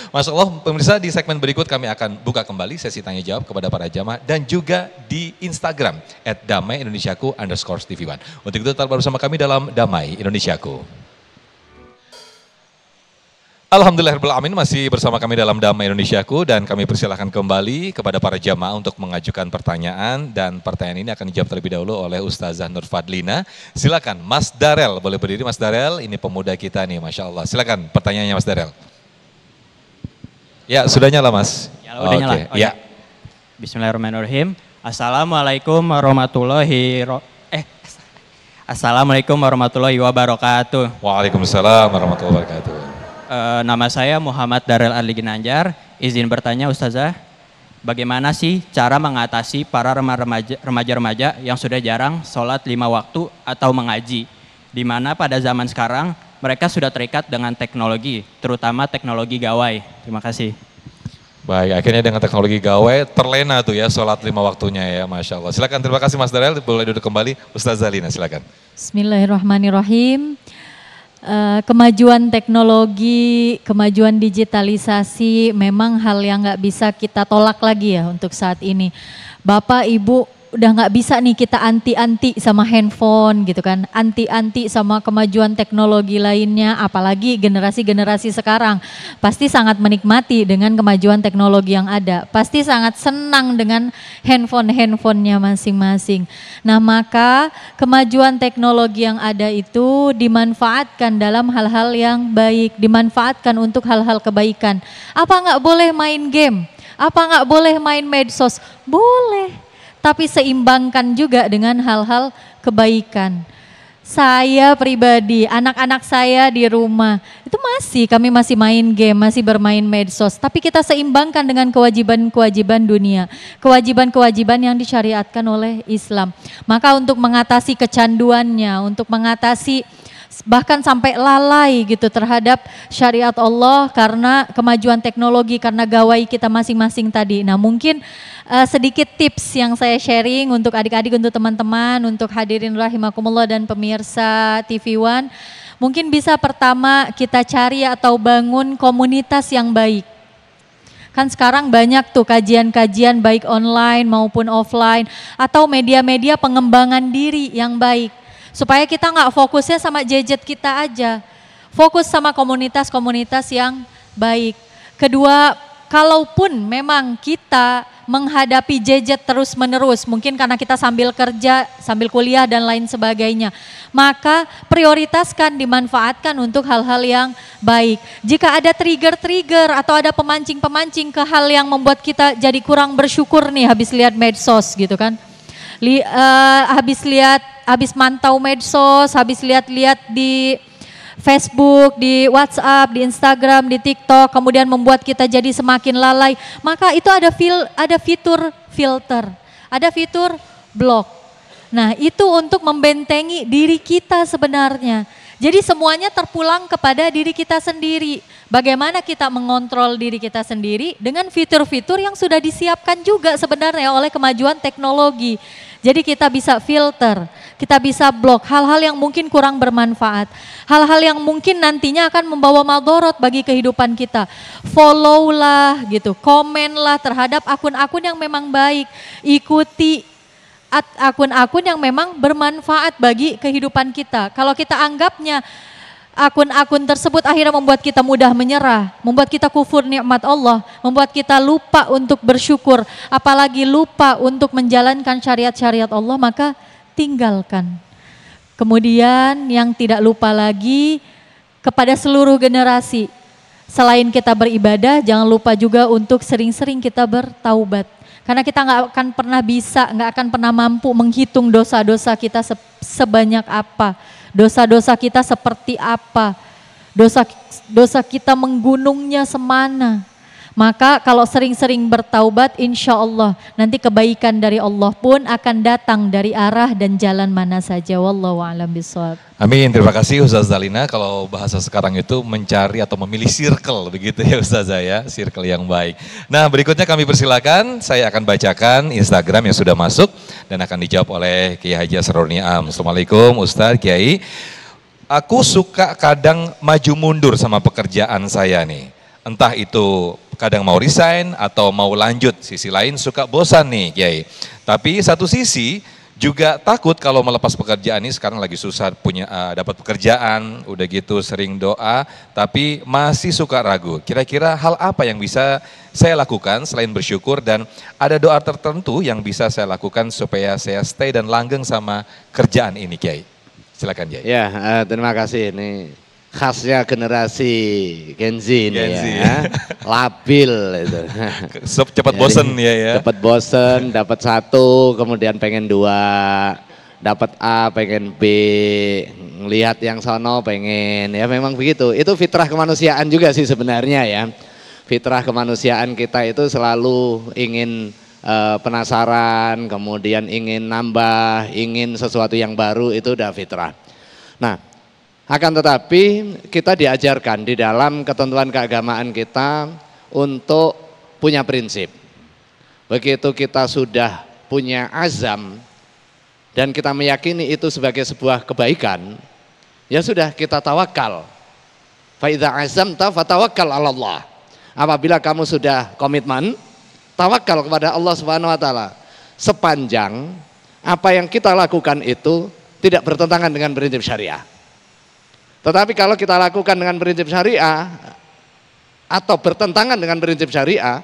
B: Masya Allah, pemirsa, di segmen berikut kami akan buka kembali sesi tanya jawab kepada para jamaah dan juga di Instagram @damaiindonesiaku_tv1. Untuk itu tetap bersama kami dalam Damai Indonesiaku. Alhamdulillahirrahmanirrahim, masih bersama kami dalam Damai Indonesiaku dan kami persilahkan kembali kepada para jamaah untuk mengajukan pertanyaan, dan pertanyaan ini akan dijawab terlebih dahulu oleh Ustazah Nur Fadlina. Silakan Mas Darel, boleh berdiri Mas Darel, ini pemuda kita nih, Masya Allah. Silakan pertanyaannya Mas Darel. Ya, sudah nyala Mas?
H: Ya, udah nyala. Oh, ya. Bismillahirrahmanirrahim. Assalamualaikum warahmatullahi wabarakatuh.
B: Waalaikumsalam warahmatullahi wabarakatuh.
H: Nama saya Muhammad Darel Adli Ginanjar. Izin bertanya Ustazah, bagaimana sih cara mengatasi para remaja-remaja yang sudah jarang sholat 5 waktu atau mengaji, di mana pada zaman sekarang mereka sudah terikat dengan teknologi, terutama teknologi gawai. Terima kasih.
B: Baik, akhirnya dengan teknologi gawai terlena tuh ya sholat 5 waktunya ya, Masya Allah. Silakan, terima kasih Mas Darel, boleh duduk kembali. Ustazah Lina, silakan.
E: Bismillahirrahmanirrahim. Kemajuan teknologi, kemajuan digitalisasi memang hal yang nggak bisa kita tolak lagi ya untuk saat ini. Bapak, Ibu, udah nggak bisa nih kita anti-anti sama handphone gitu kan, anti-anti sama kemajuan teknologi lainnya, apalagi generasi-generasi sekarang pasti sangat menikmati dengan kemajuan teknologi yang ada, pasti sangat senang dengan handphone-handphonenya masing-masing. Nah, maka kemajuan teknologi yang ada itu dimanfaatkan dalam hal-hal yang baik, dimanfaatkan untuk hal-hal kebaikan. Apa nggak boleh main game? Apa nggak boleh main medsos? Boleh. Tapi seimbangkan juga dengan hal-hal kebaikan. Saya pribadi, anak-anak saya di rumah, itu kami masih main game, masih bermain medsos. Tapi kita seimbangkan dengan kewajiban-kewajiban dunia, kewajiban-kewajiban yang disyariatkan oleh Islam. Maka untuk mengatasi kecanduannya, untuk mengatasi bahkan sampai lalai gitu terhadap syariat Allah karena kemajuan teknologi, karena gawai kita masing-masing tadi. Nah, mungkin sedikit tips yang saya sharing untuk adik-adik, untuk teman-teman, untuk hadirin rahimakumullah dan pemirsa TV One. Mungkin bisa pertama kita cari atau bangun komunitas yang baik. Kan sekarang banyak tuh kajian-kajian baik online maupun offline, atau media-media pengembangan diri yang baik. Supaya kita nggak fokusnya sama gadget kita aja, fokus sama komunitas-komunitas yang baik. Kedua, kalaupun memang kita menghadapi gadget terus-menerus, mungkin karena kita sambil kerja, sambil kuliah dan lain sebagainya, maka prioritaskan, dimanfaatkan untuk hal-hal yang baik. Jika ada trigger-trigger atau ada pemancing-pemancing ke hal yang membuat kita jadi kurang bersyukur nih habis lihat medsos gitu kan, habis mantau medsos, habis lihat-lihat di Facebook, di WhatsApp, di Instagram, di TikTok, kemudian membuat kita jadi semakin lalai, maka itu ada fitur filter, ada fitur block. Nah, itu untuk membentengi diri kita sebenarnya. Jadi semuanya terpulang kepada diri kita sendiri. Bagaimana kita mengontrol diri kita sendiri dengan fitur-fitur yang sudah disiapkan juga sebenarnya oleh kemajuan teknologi. Jadi kita bisa filter, kita bisa blok hal-hal yang mungkin kurang bermanfaat, hal-hal yang mungkin nantinya akan membawa madorot bagi kehidupan kita. Follow lah gitu, komen lah terhadap akun-akun yang memang baik, ikuti akun-akun yang memang bermanfaat bagi kehidupan kita. Kalau kita anggapnya akun-akun tersebut akhirnya membuat kita mudah menyerah, membuat kita kufur nikmat Allah, membuat kita lupa untuk bersyukur, apalagi lupa untuk menjalankan syariat-syariat Allah, maka tinggalkan. Kemudian yang tidak lupa lagi kepada seluruh generasi, selain kita beribadah, jangan lupa juga untuk sering-sering kita bertaubat. Karena kita nggak akan pernah bisa, nggak akan pernah mampu menghitung dosa-dosa kita sebanyak apa, dosa-dosa kita seperti apa, dosa kita menggunungnya semana. Maka kalau sering-sering bertaubat, insya Allah nanti kebaikan dari Allah pun akan datang dari arah dan jalan mana saja. Wallahu a'lam bishawab.
B: Amin, terima kasih Ustaz Dalina. Kalau bahasa sekarang itu mencari atau memilih circle begitu ya Ustazah ya, circle yang baik. Nah berikutnya kami persilakan, saya akan bacakan Instagram yang sudah masuk dan akan dijawab oleh Kiai Haji Asroruni Am. Assalamualaikum Ustaz Kiai. Aku suka kadang maju mundur sama pekerjaan saya nih. Entah itu kadang mau resign atau mau lanjut, sisi lain suka bosan nih Kiai. Tapi satu sisi juga takut kalau melepas pekerjaan ini, sekarang lagi susah punya dapat pekerjaan, udah gitu sering doa, tapi masih suka ragu. Kira-kira hal apa yang bisa saya lakukan selain bersyukur, dan ada doa tertentu yang bisa saya lakukan supaya saya stay dan langgeng sama kerjaan ini Kiai? Silakan Kiai.
C: Ya, terima kasih. Ini khasnya generasi Gen Z ini ya, labil itu.
B: Cepat bosen ya.
C: Cepat bosen, dapat satu, kemudian pengen dua, dapat A, pengen B, lihat yang sono pengen, ya memang begitu. Itu fitrah kemanusiaan juga sih sebenarnya ya. Fitrah kemanusiaan kita itu selalu ingin penasaran, kemudian ingin nambah, ingin sesuatu yang baru, itu udah fitrah. Nah, akan tetapi kita diajarkan di dalam ketentuan keagamaan kita untuk punya prinsip. Begitu kita sudah punya azam dan kita meyakini itu sebagai sebuah kebaikan, ya sudah kita tawakal. Fa idza azamta fatawakkal 'ala Allah. Apabila kamu sudah komitmen, tawakal kepada Allah Subhanahu wa taala. Sepanjang apa yang kita lakukan itu tidak bertentangan dengan prinsip syariah. Tetapi kalau kita lakukan dengan prinsip syariah atau bertentangan dengan prinsip syariah,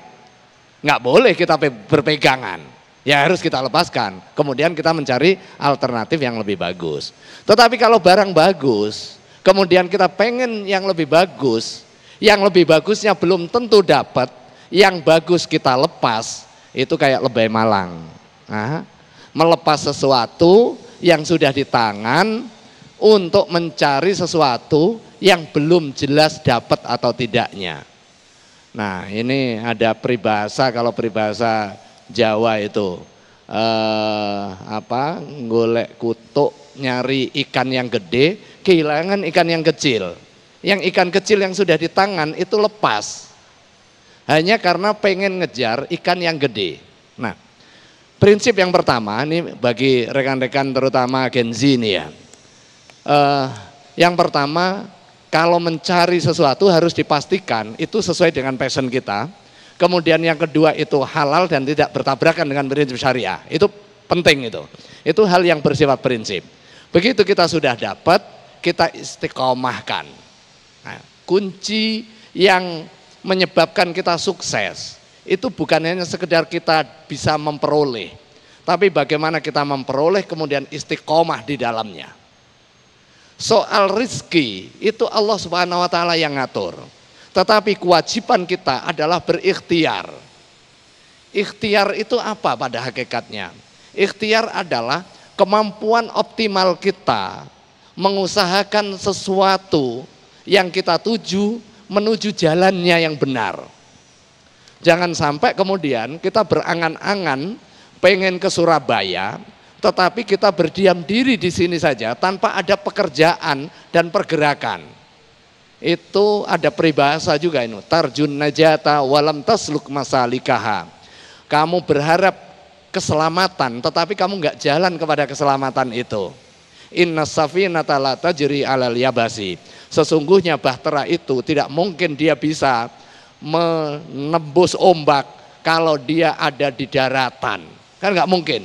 C: nggak boleh kita berpegangan. Ya harus kita lepaskan. Kemudian kita mencari alternatif yang lebih bagus. Tetapi kalau barang bagus, kemudian kita pengen yang lebih bagus, yang lebih bagusnya belum tentu dapat, yang bagus kita lepas, itu kayak lebay malang. Nah, melepas sesuatu yang sudah di tangan untuk mencari sesuatu yang belum jelas dapat atau tidaknya. Nah ini ada peribahasa, kalau peribahasa Jawa itu golek kutuk nyari ikan yang gede, kehilangan ikan yang kecil. Yang ikan kecil yang sudah di tangan itu lepas, hanya karena pengen ngejar ikan yang gede. Nah prinsip yang pertama ini bagi rekan-rekan terutama Gen Z ini ya. Yang pertama, kalau mencari sesuatu harus dipastikan itu sesuai dengan passion kita. Kemudian yang kedua itu halal dan tidak bertabrakan dengan prinsip syariah. Itu penting itu. Itu hal yang bersifat prinsip. Begitu kita sudah dapat, kita istiqomahkan. Nah, kunci yang menyebabkan kita sukses itu bukan hanya sekedar kita bisa memperoleh, tapi bagaimana kita memperoleh kemudian istiqomah di dalamnya. Soal rizki itu Allah Subhanahu wa taala yang ngatur. Tetapi kewajiban kita adalah berikhtiar. Ikhtiar itu apa pada hakikatnya? Ikhtiar adalah kemampuan optimal kita mengusahakan sesuatu yang kita tuju menuju jalannya yang benar. Jangan sampai kemudian kita berangan-angan pengen ke Surabaya, tetapi kita berdiam diri di sini saja tanpa ada pekerjaan dan pergerakan. Itu ada peribahasa juga ini, tarjun najata walam tasluk masalikaha. Kamu berharap keselamatan tetapi kamu enggak jalan kepada keselamatan itu. Inna safinata la tajri 'alal yabasi. Sesungguhnya bahtera itu tidak mungkin dia bisa menembus ombak kalau dia ada di daratan. Kan enggak mungkin.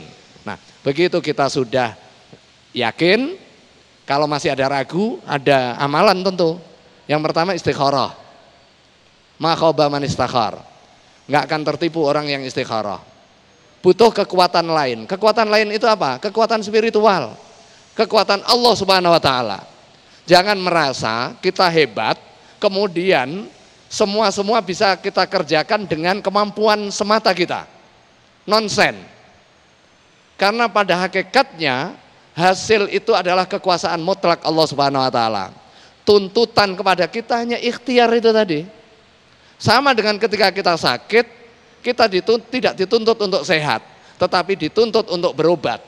C: Begitu kita sudah yakin, kalau masih ada ragu, ada amalan tentu. Yang pertama istikharah. Ma khaba man istakhar. Enggak akan tertipu orang yang istikharah. Butuh kekuatan lain. Kekuatan lain itu apa? Kekuatan spiritual. Kekuatan Allah Subhanahu wa taala. Jangan merasa kita hebat, kemudian semua bisa kita kerjakan dengan kemampuan semata kita. Nonsen. Karena pada hakikatnya hasil itu adalah kekuasaan mutlak Allah Subhanahu wa taala. Tuntutan kepada kita hanya ikhtiar itu tadi. Sama dengan ketika kita sakit, kita tidak dituntut untuk sehat, tetapi dituntut untuk berobat.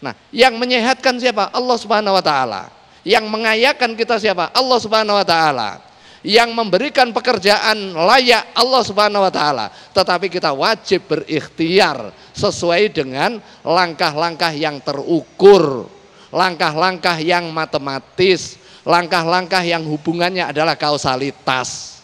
C: Nah, yang menyehatkan siapa? Allah Subhanahu wa taala. Yang mengayakan kita siapa? Allah Subhanahu wa taala. Yang memberikan pekerjaan layak Allah Subhanahu wa taala. Tetapi kita wajib berikhtiar sesuai dengan langkah-langkah yang terukur, langkah-langkah yang matematis, langkah-langkah yang hubungannya adalah kausalitas.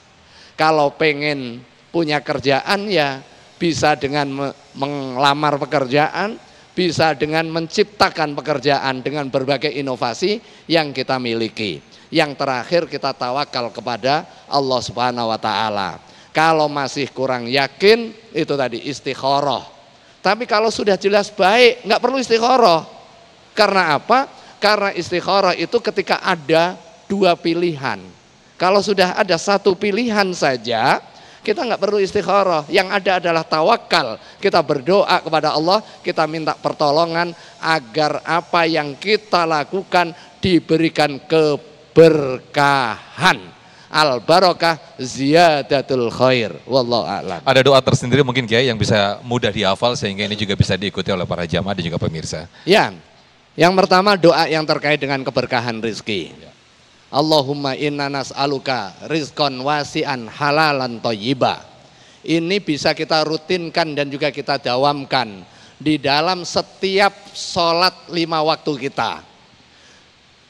C: Kalau pengen punya kerjaan ya bisa dengan melamar pekerjaan, bisa dengan menciptakan pekerjaan dengan berbagai inovasi yang kita miliki. Yang terakhir kita tawakal kepada Allah Subhanahu wa taala. Kalau masih kurang yakin, itu tadi istikharah. Tapi kalau sudah jelas baik, nggak perlu istikharah. Karena apa? Karena istikharah itu ketika ada dua pilihan. Kalau sudah ada satu pilihan saja, kita nggak perlu istikharah. Yang ada adalah tawakal. Kita berdoa kepada Allah, kita minta pertolongan agar apa yang kita lakukan diberikan keberkahan. Al barokah ziyadatul khair. Wallahu a'lam.
B: Ada doa tersendiri mungkin Kiai yang bisa mudah dihafal sehingga ini juga bisa diikuti oleh para jamaah dan juga pemirsa.
C: Ya, yang pertama doa yang terkait dengan keberkahan rizki. Allahumma inna nas'aluka rizqan wasi'an halalan thayyiba. Ini bisa kita rutinkan dan juga kita dawamkan di dalam setiap sholat 5 waktu kita.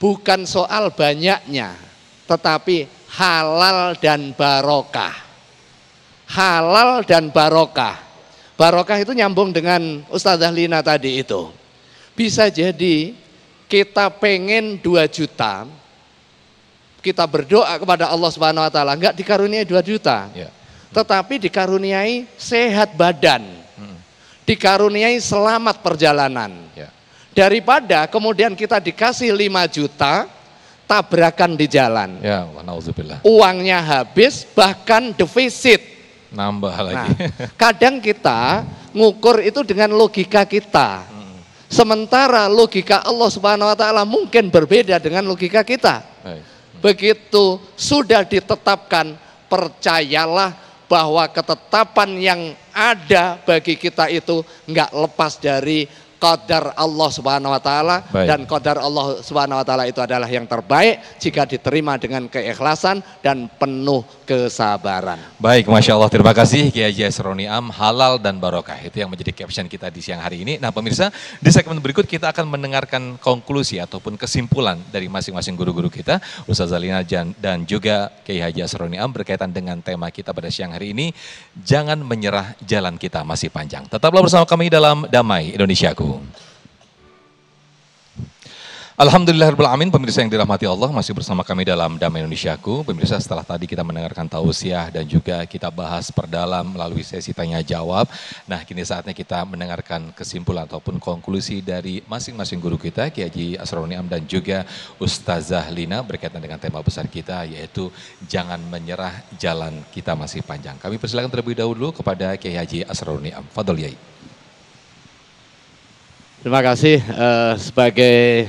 C: Bukan soal banyaknya, tetapi halal dan barokah. Halal dan barokah. Barokah itu nyambung dengan Ustazah Lina tadi itu. Bisa jadi kita pengen 2 juta, kita berdoa kepada Allah Subhanahu wa taala, enggak dikaruniai 2 juta. Ya. Tetapi dikaruniai sehat badan. Dikaruniai selamat perjalanan. Ya. Daripada kemudian kita dikasih 5 juta, tabrakan di jalan.
B: Ya, na'udzubillah.
C: Uangnya habis, bahkan defisit.
B: Nambah lagi.
C: Nah, kadang kita ngukur itu dengan logika kita. Sementara logika Allah Subhanahu wa taala mungkin berbeda dengan logika kita. Begitu sudah ditetapkan, percayalah bahwa ketetapan yang ada bagi kita itu enggak lepas dari qadar Allah Subhanahu wa taala. Dan qadar Allah Subhanahu wa taala itu adalah yang terbaik jika diterima dengan keikhlasan dan penuh kesabaran.
B: Baik, Masya Allah, terima kasih Kiai Haji Asroni Am, halal dan barokah. Itu yang menjadi caption kita di siang hari ini. Nah pemirsa, di segmen berikut kita akan mendengarkan konklusi ataupun kesimpulan dari masing-masing guru-guru kita, Ustazah Lina dan juga Kiai Haji Asroni Am, berkaitan dengan tema kita pada siang hari ini, jangan menyerah, jalan kita masih panjang. Tetaplah bersama kami dalam Damai Indonesiaku. Alhamdulillahirrahmanirrahim, pemirsa yang dirahmati Allah, masih bersama kami dalam Damai Indonesiaku. Pemirsa, setelah tadi kita mendengarkan tausiah dan juga kita bahas perdalam melalui sesi tanya jawab. Nah, kini saatnya kita mendengarkan kesimpulan ataupun konklusi dari masing-masing guru kita, Kiai Haji Asroni Am dan juga Ustazah Lina, berkaitan dengan tema besar kita, yaitu jangan menyerah, jalan kita masih panjang. Kami persilakan terlebih dahulu kepada Kiai Haji Asroni Am. Fadhol Yai.
C: Terima kasih sebagai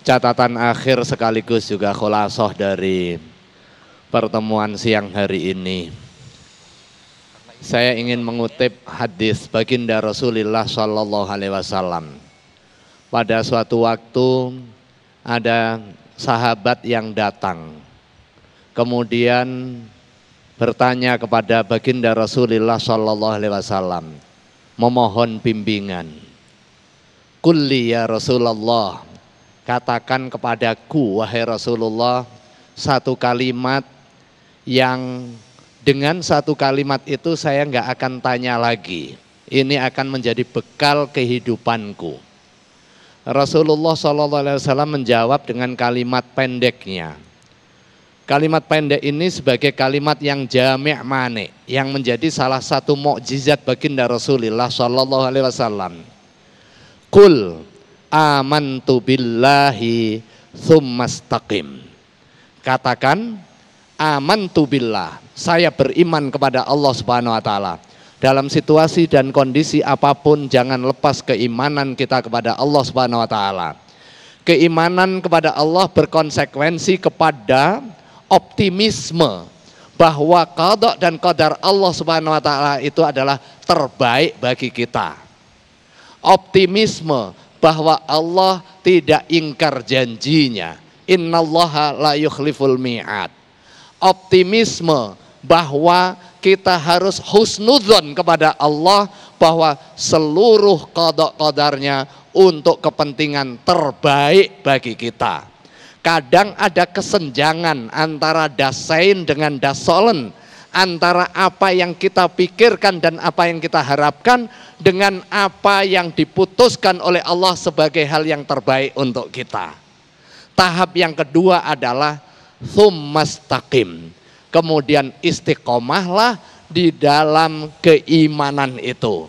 C: catatan akhir sekaligus juga khulasoh dari pertemuan siang hari ini. Saya ingin mengutip hadis baginda Rasulullah Shallallahu Alaihi Wasallam. Pada suatu waktu ada sahabat yang datang, kemudian bertanya kepada baginda Rasulullah Shallallahu Alaihi Wasallam, memohon bimbingan. Kulli ya Rasulullah, katakan kepadaku wahai Rasulullah satu kalimat yang dengan satu kalimat itu saya nggak akan tanya lagi. Ini akan menjadi bekal kehidupanku. Rasulullah SAW menjawab dengan kalimat pendeknya. Kalimat pendek ini sebagai kalimat yang jami' mani, yang menjadi salah satu mukjizat baginda Rasulullah SAW. Kul amantu billahi tsumastaqim. Katakan amantu billah, saya beriman kepada Allah Subhanahu wa taala. Dalam situasi dan kondisi apapun jangan lepas keimanan kita kepada Allah Subhanahu wa taala. Keimanan kepada Allah berkonsekuensi kepada optimisme bahwa qada dan qadar Allah Subhanahu wa taala itu adalah terbaik bagi kita. Optimisme bahwa Allah tidak ingkar janjinya. Innallaha la yukhliful mi'ad. Optimisme bahwa kita harus husnudzon kepada Allah bahwa seluruh qada qadarnya untuk kepentingan terbaik bagi kita. Kadang ada kesenjangan antara dasain dengan dasolen, antara apa yang kita pikirkan dan apa yang kita harapkan dengan apa yang diputuskan oleh Allah sebagai hal yang terbaik untuk kita. Tahap yang kedua adalah tsumastaqim. Kemudian istiqomahlah di dalam keimanan itu.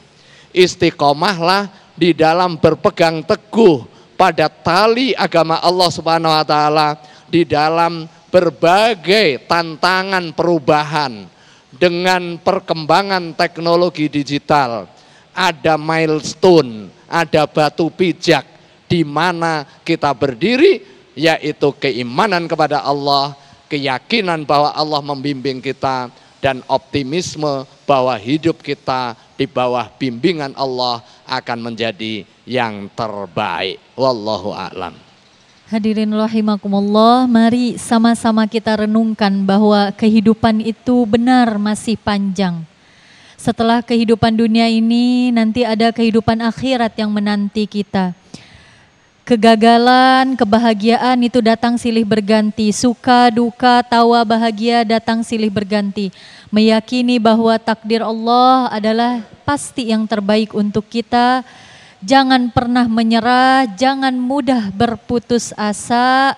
C: Istiqomahlah di dalam berpegang teguh pada tali agama Allah Subhanahu wa taala di dalam berbagai tantangan perubahan dengan perkembangan teknologi digital. Ada milestone, ada batu pijak di mana kita berdiri, yaitu keimanan kepada Allah, keyakinan bahwa Allah membimbing kita, dan optimisme bahwa hidup kita di bawah bimbingan Allah akan menjadi yang terbaik. Wallahu a'lam.
E: Hadirin rahimakumullah, mari sama-sama kita renungkan bahwa kehidupan itu benar masih panjang. Setelah kehidupan dunia ini nanti ada kehidupan akhirat yang menanti kita. Kegagalan, kebahagiaan itu datang silih berganti. Suka, duka, tawa, bahagia datang silih berganti. Meyakini bahwa takdir Allah adalah pasti yang terbaik untuk kita. Jangan pernah menyerah, jangan mudah berputus asa.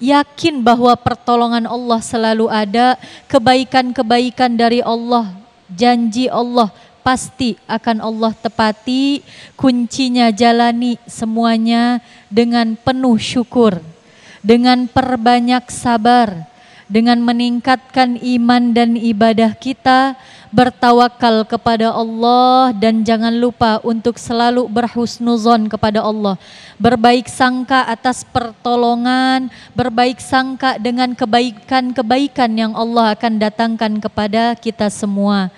E: Yakin bahwa pertolongan Allah selalu ada. Kebaikan-kebaikan dari Allah, janji Allah pasti akan Allah tepati. Kuncinya jalani semuanya dengan penuh syukur, dengan perbanyak sabar, dengan meningkatkan iman dan ibadah kita, bertawakal kepada Allah, dan jangan lupa untuk selalu berhusnuzon kepada Allah, berbaik sangka atas pertolongan, berbaik sangka dengan kebaikan-kebaikan yang Allah akan datangkan kepada kita semua.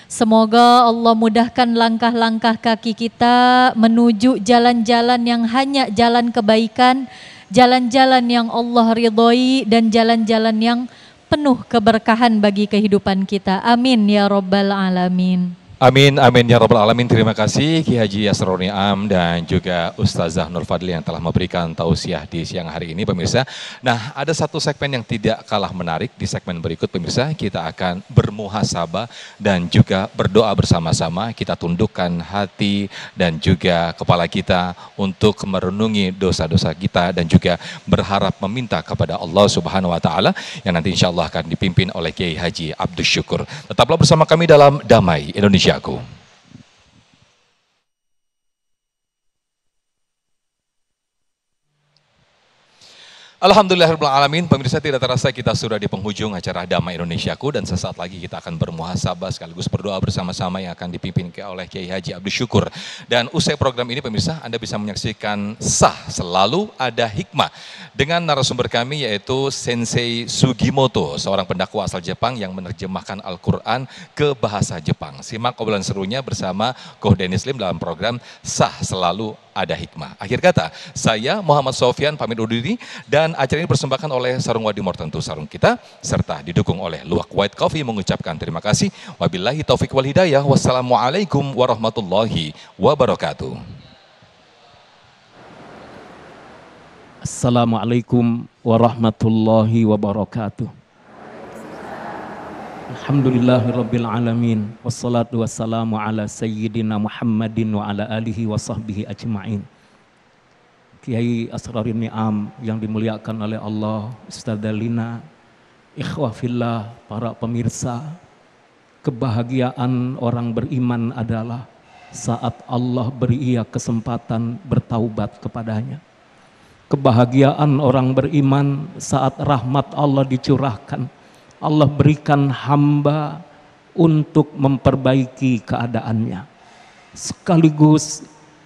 E: Semoga Allah mudahkan langkah-langkah kaki kita menuju jalan-jalan yang hanya jalan kebaikan, jalan-jalan yang Allah ridhoi, dan jalan-jalan yang penuh keberkahan bagi kehidupan kita. Amin ya Rabbal Alamin.
B: Amin, amin ya Rabbal Alamin. Terima kasih Ki Haji Yasrul Ni'am dan juga Ustazah Nur Fadli yang telah memberikan tausiah di siang hari ini pemirsa. Nah, ada satu segmen yang tidak kalah menarik. Di segmen berikut pemirsa, kita akan bermuhasabah dan juga berdoa bersama-sama. Kita tundukkan hati dan juga kepala kita untuk merenungi dosa-dosa kita dan juga berharap meminta kepada Allah Subhanahu wa taala yang nanti insya Allah akan dipimpin oleh Kiai Haji Abdus Syukur. Tetaplah bersama kami dalam Damai Indonesia. Alhamdulillahirabbil alamin. Pemirsa, tidak terasa kita sudah di penghujung acara Damai Indonesiaku dan sesaat lagi kita akan bermuhasabah sekaligus berdoa bersama-sama yang akan dipimpin oleh Kiai Haji Abdus Syukur. Dan usai program ini pemirsa, Anda bisa menyaksikan Sah Selalu Ada Hikmah dengan narasumber kami yaitu Sensei Sugimoto, seorang pendakwah asal Jepang yang menerjemahkan Al-Quran ke bahasa Jepang. Simak obrolan serunya bersama Koh Dennis Lim dalam program Sah Selalu Ada Hikmah. Akhir kata, saya Muhammad Sofyan pamit undur diri dan acara ini dipersembahkan oleh Sarung Wadimor, tentu sarung kita, serta didukung oleh Luwak White Coffee mengucapkan terima kasih. Wabillahi taufiq wal hidayah. Wassalamualaikum warahmatullahi wabarakatuh.
I: Assalamualaikum warahmatullahi wabarakatuh. Alhamdulillahirabbil alamin. Wassalatu wassalamu ala sayyidina Muhammadin wa ala alihi wa sahbihi ajma'in. Kiai Asrarin Ni'am yang dimuliakan oleh Allah, Ustadzah Lina, ikhwah fillah, para pemirsa, kebahagiaan orang beriman adalah saat Allah beri ia kesempatan bertaubat kepadanya. Kebahagiaan orang beriman saat rahmat Allah dicurahkan. Allah berikan hamba untuk memperbaiki keadaannya, sekaligus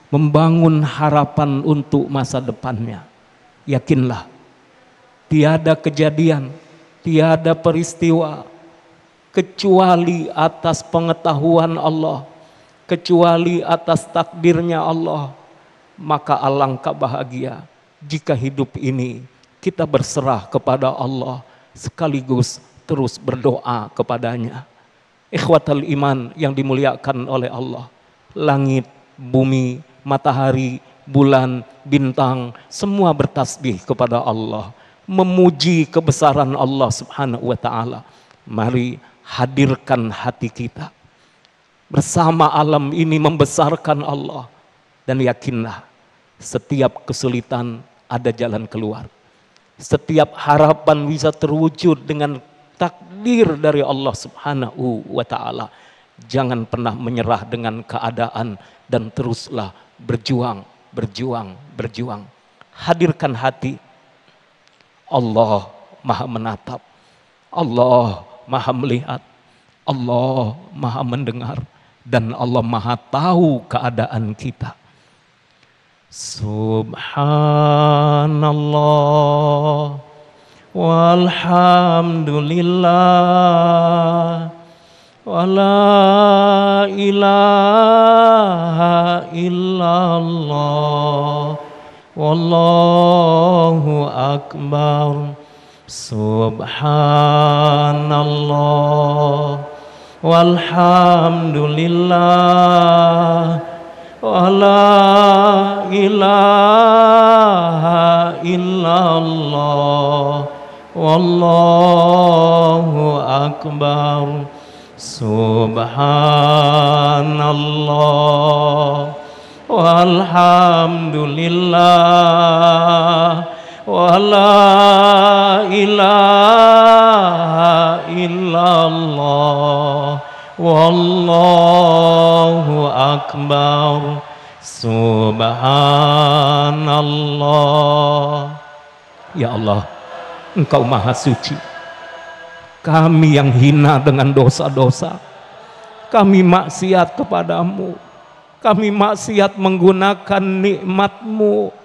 I: membangun harapan untuk masa depannya. Yakinlah, tiada kejadian, tiada peristiwa kecuali atas pengetahuan Allah, kecuali atas takdirnya Allah. Maka alangkah bahagia jika hidup ini kita berserah kepada Allah sekaligus terus berdoa kepadanya. Ikhwatal iman yang dimuliakan oleh Allah, langit, bumi, matahari, bulan, bintang, semua bertasbih kepada Allah, memuji kebesaran Allah Subhanahu wa ta'ala. Mari hadirkan hati kita bersama alam ini membesarkan Allah, dan yakinlah setiap kesulitan ada jalan keluar. Setiap harapan bisa terwujud dengan takdir dari Allah Subhanahu wa ta'ala. Jangan pernah menyerah dengan keadaan dan teruslah berjuang, berjuang, berjuang. Hadirkan hati. Allah Maha menatap, Allah Maha melihat, Allah Maha mendengar, dan Allah Maha tahu keadaan kita. Subhanallah walhamdulillah wa la ilaha illallah wallahu akbar. Subhanallah walhamdulillah wa la ilaha illallah wallahu akbar. Subhanallah walhamdulillah wa la ilaha illallah wallahu akbar. Subhanallah. Ya Allah, Engkau Maha Suci. Kami yang hina dengan dosa-dosa, kami maksiat kepadamu, kami maksiat menggunakan nikmat-Mu.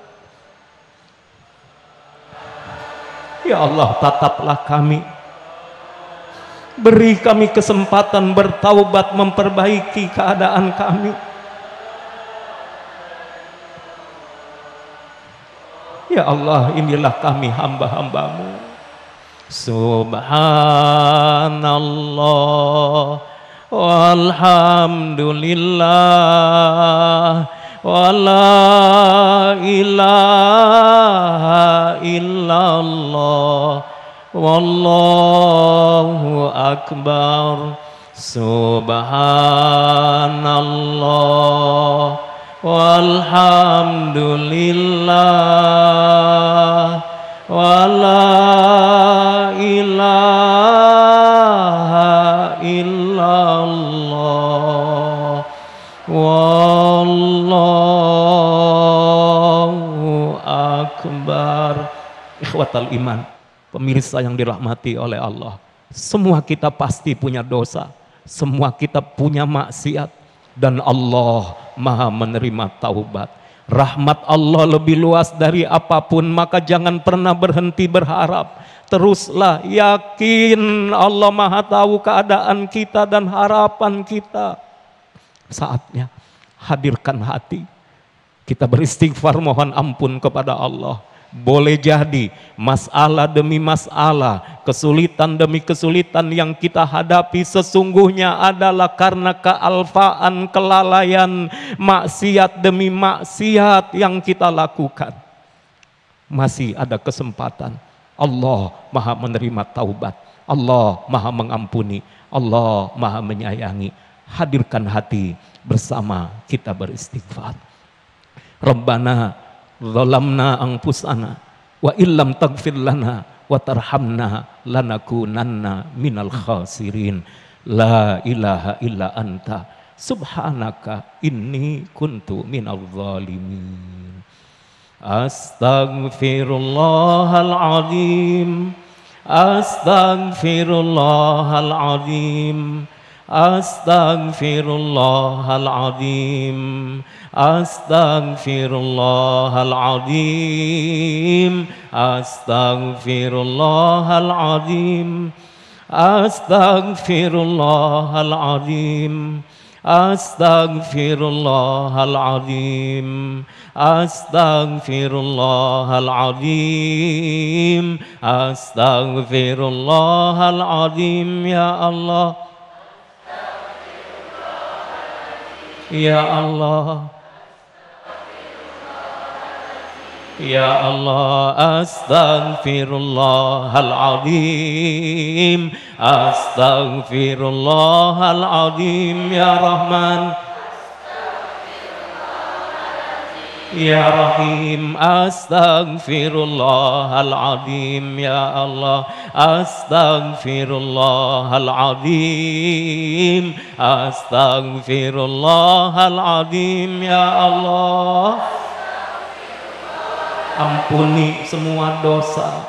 I: Ya Allah, tataplah kami, beri kami kesempatan bertaubat, memperbaiki keadaan kami. Ya Allah, inilah kami hamba-hamba-Mu. Subhanallah walhamdulillah wa la ilaha illallah wallahu akbar. Subhanallah walhamdulillah wa la ilaha illallah wallahu akbar. Ikhwatal iman, pemirsa yang dirahmati oleh Allah, semua kita pasti punya dosa, semua kita punya maksiat, dan Allah Maha menerima taubat. Rahmat Allah lebih luas dari apapun, maka jangan pernah berhenti berharap. Teruslah yakin Allah Maha tahu keadaan kita dan harapan kita. Saatnya hadirkan hati, kita beristighfar, mohon ampun kepada Allah. Boleh jadi masalah demi masalah, kesulitan demi kesulitan yang kita hadapi sesungguhnya adalah karena kealfaan, kelalaian, maksiat demi maksiat yang kita lakukan. Masih ada kesempatan. Allah Maha menerima taubat, Allah Maha mengampuni, Allah Maha menyayangi. Hadirkan hati bersama kita beristighfar. Rabbana zalamna anfusana wa illam taghfir lana wa tarhamna lanakunanna minal khasirin. La ilaha illa anta subhanaka inni kuntu minal zalimin. Astaghfirullahal azim, astaghfirullahal azim, astaghfirullahal azim, astaghfirullahal azim, astaghfirullahal azim, Astaghfirullahaladzim. Astaghfirullahaladzim. Astaghfirullahaladzim. Astaghfirullahaladzim. Ya Allah, ya Allah, ya Allah. Astaghfirullahaladzim. Astaghfirullahaladzim. Ya Rahman, ya Rahim. Astaghfirullahaladzim. Ya Allah. Astaghfirullahaladzim. Astaghfirullahaladzim. Ya Allah, ampuni semua dosa,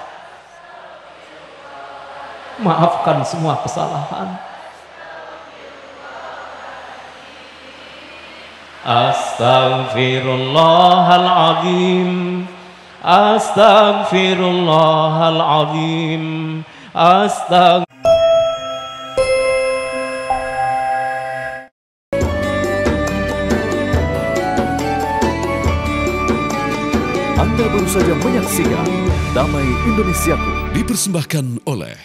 I: maafkan semua kesalahan. Astaghfirullahaladzim. Astaghfirullahaladzim.
A: Anda baru saja menyaksikan Damai Indonesiaku
J: dipersembahkan oleh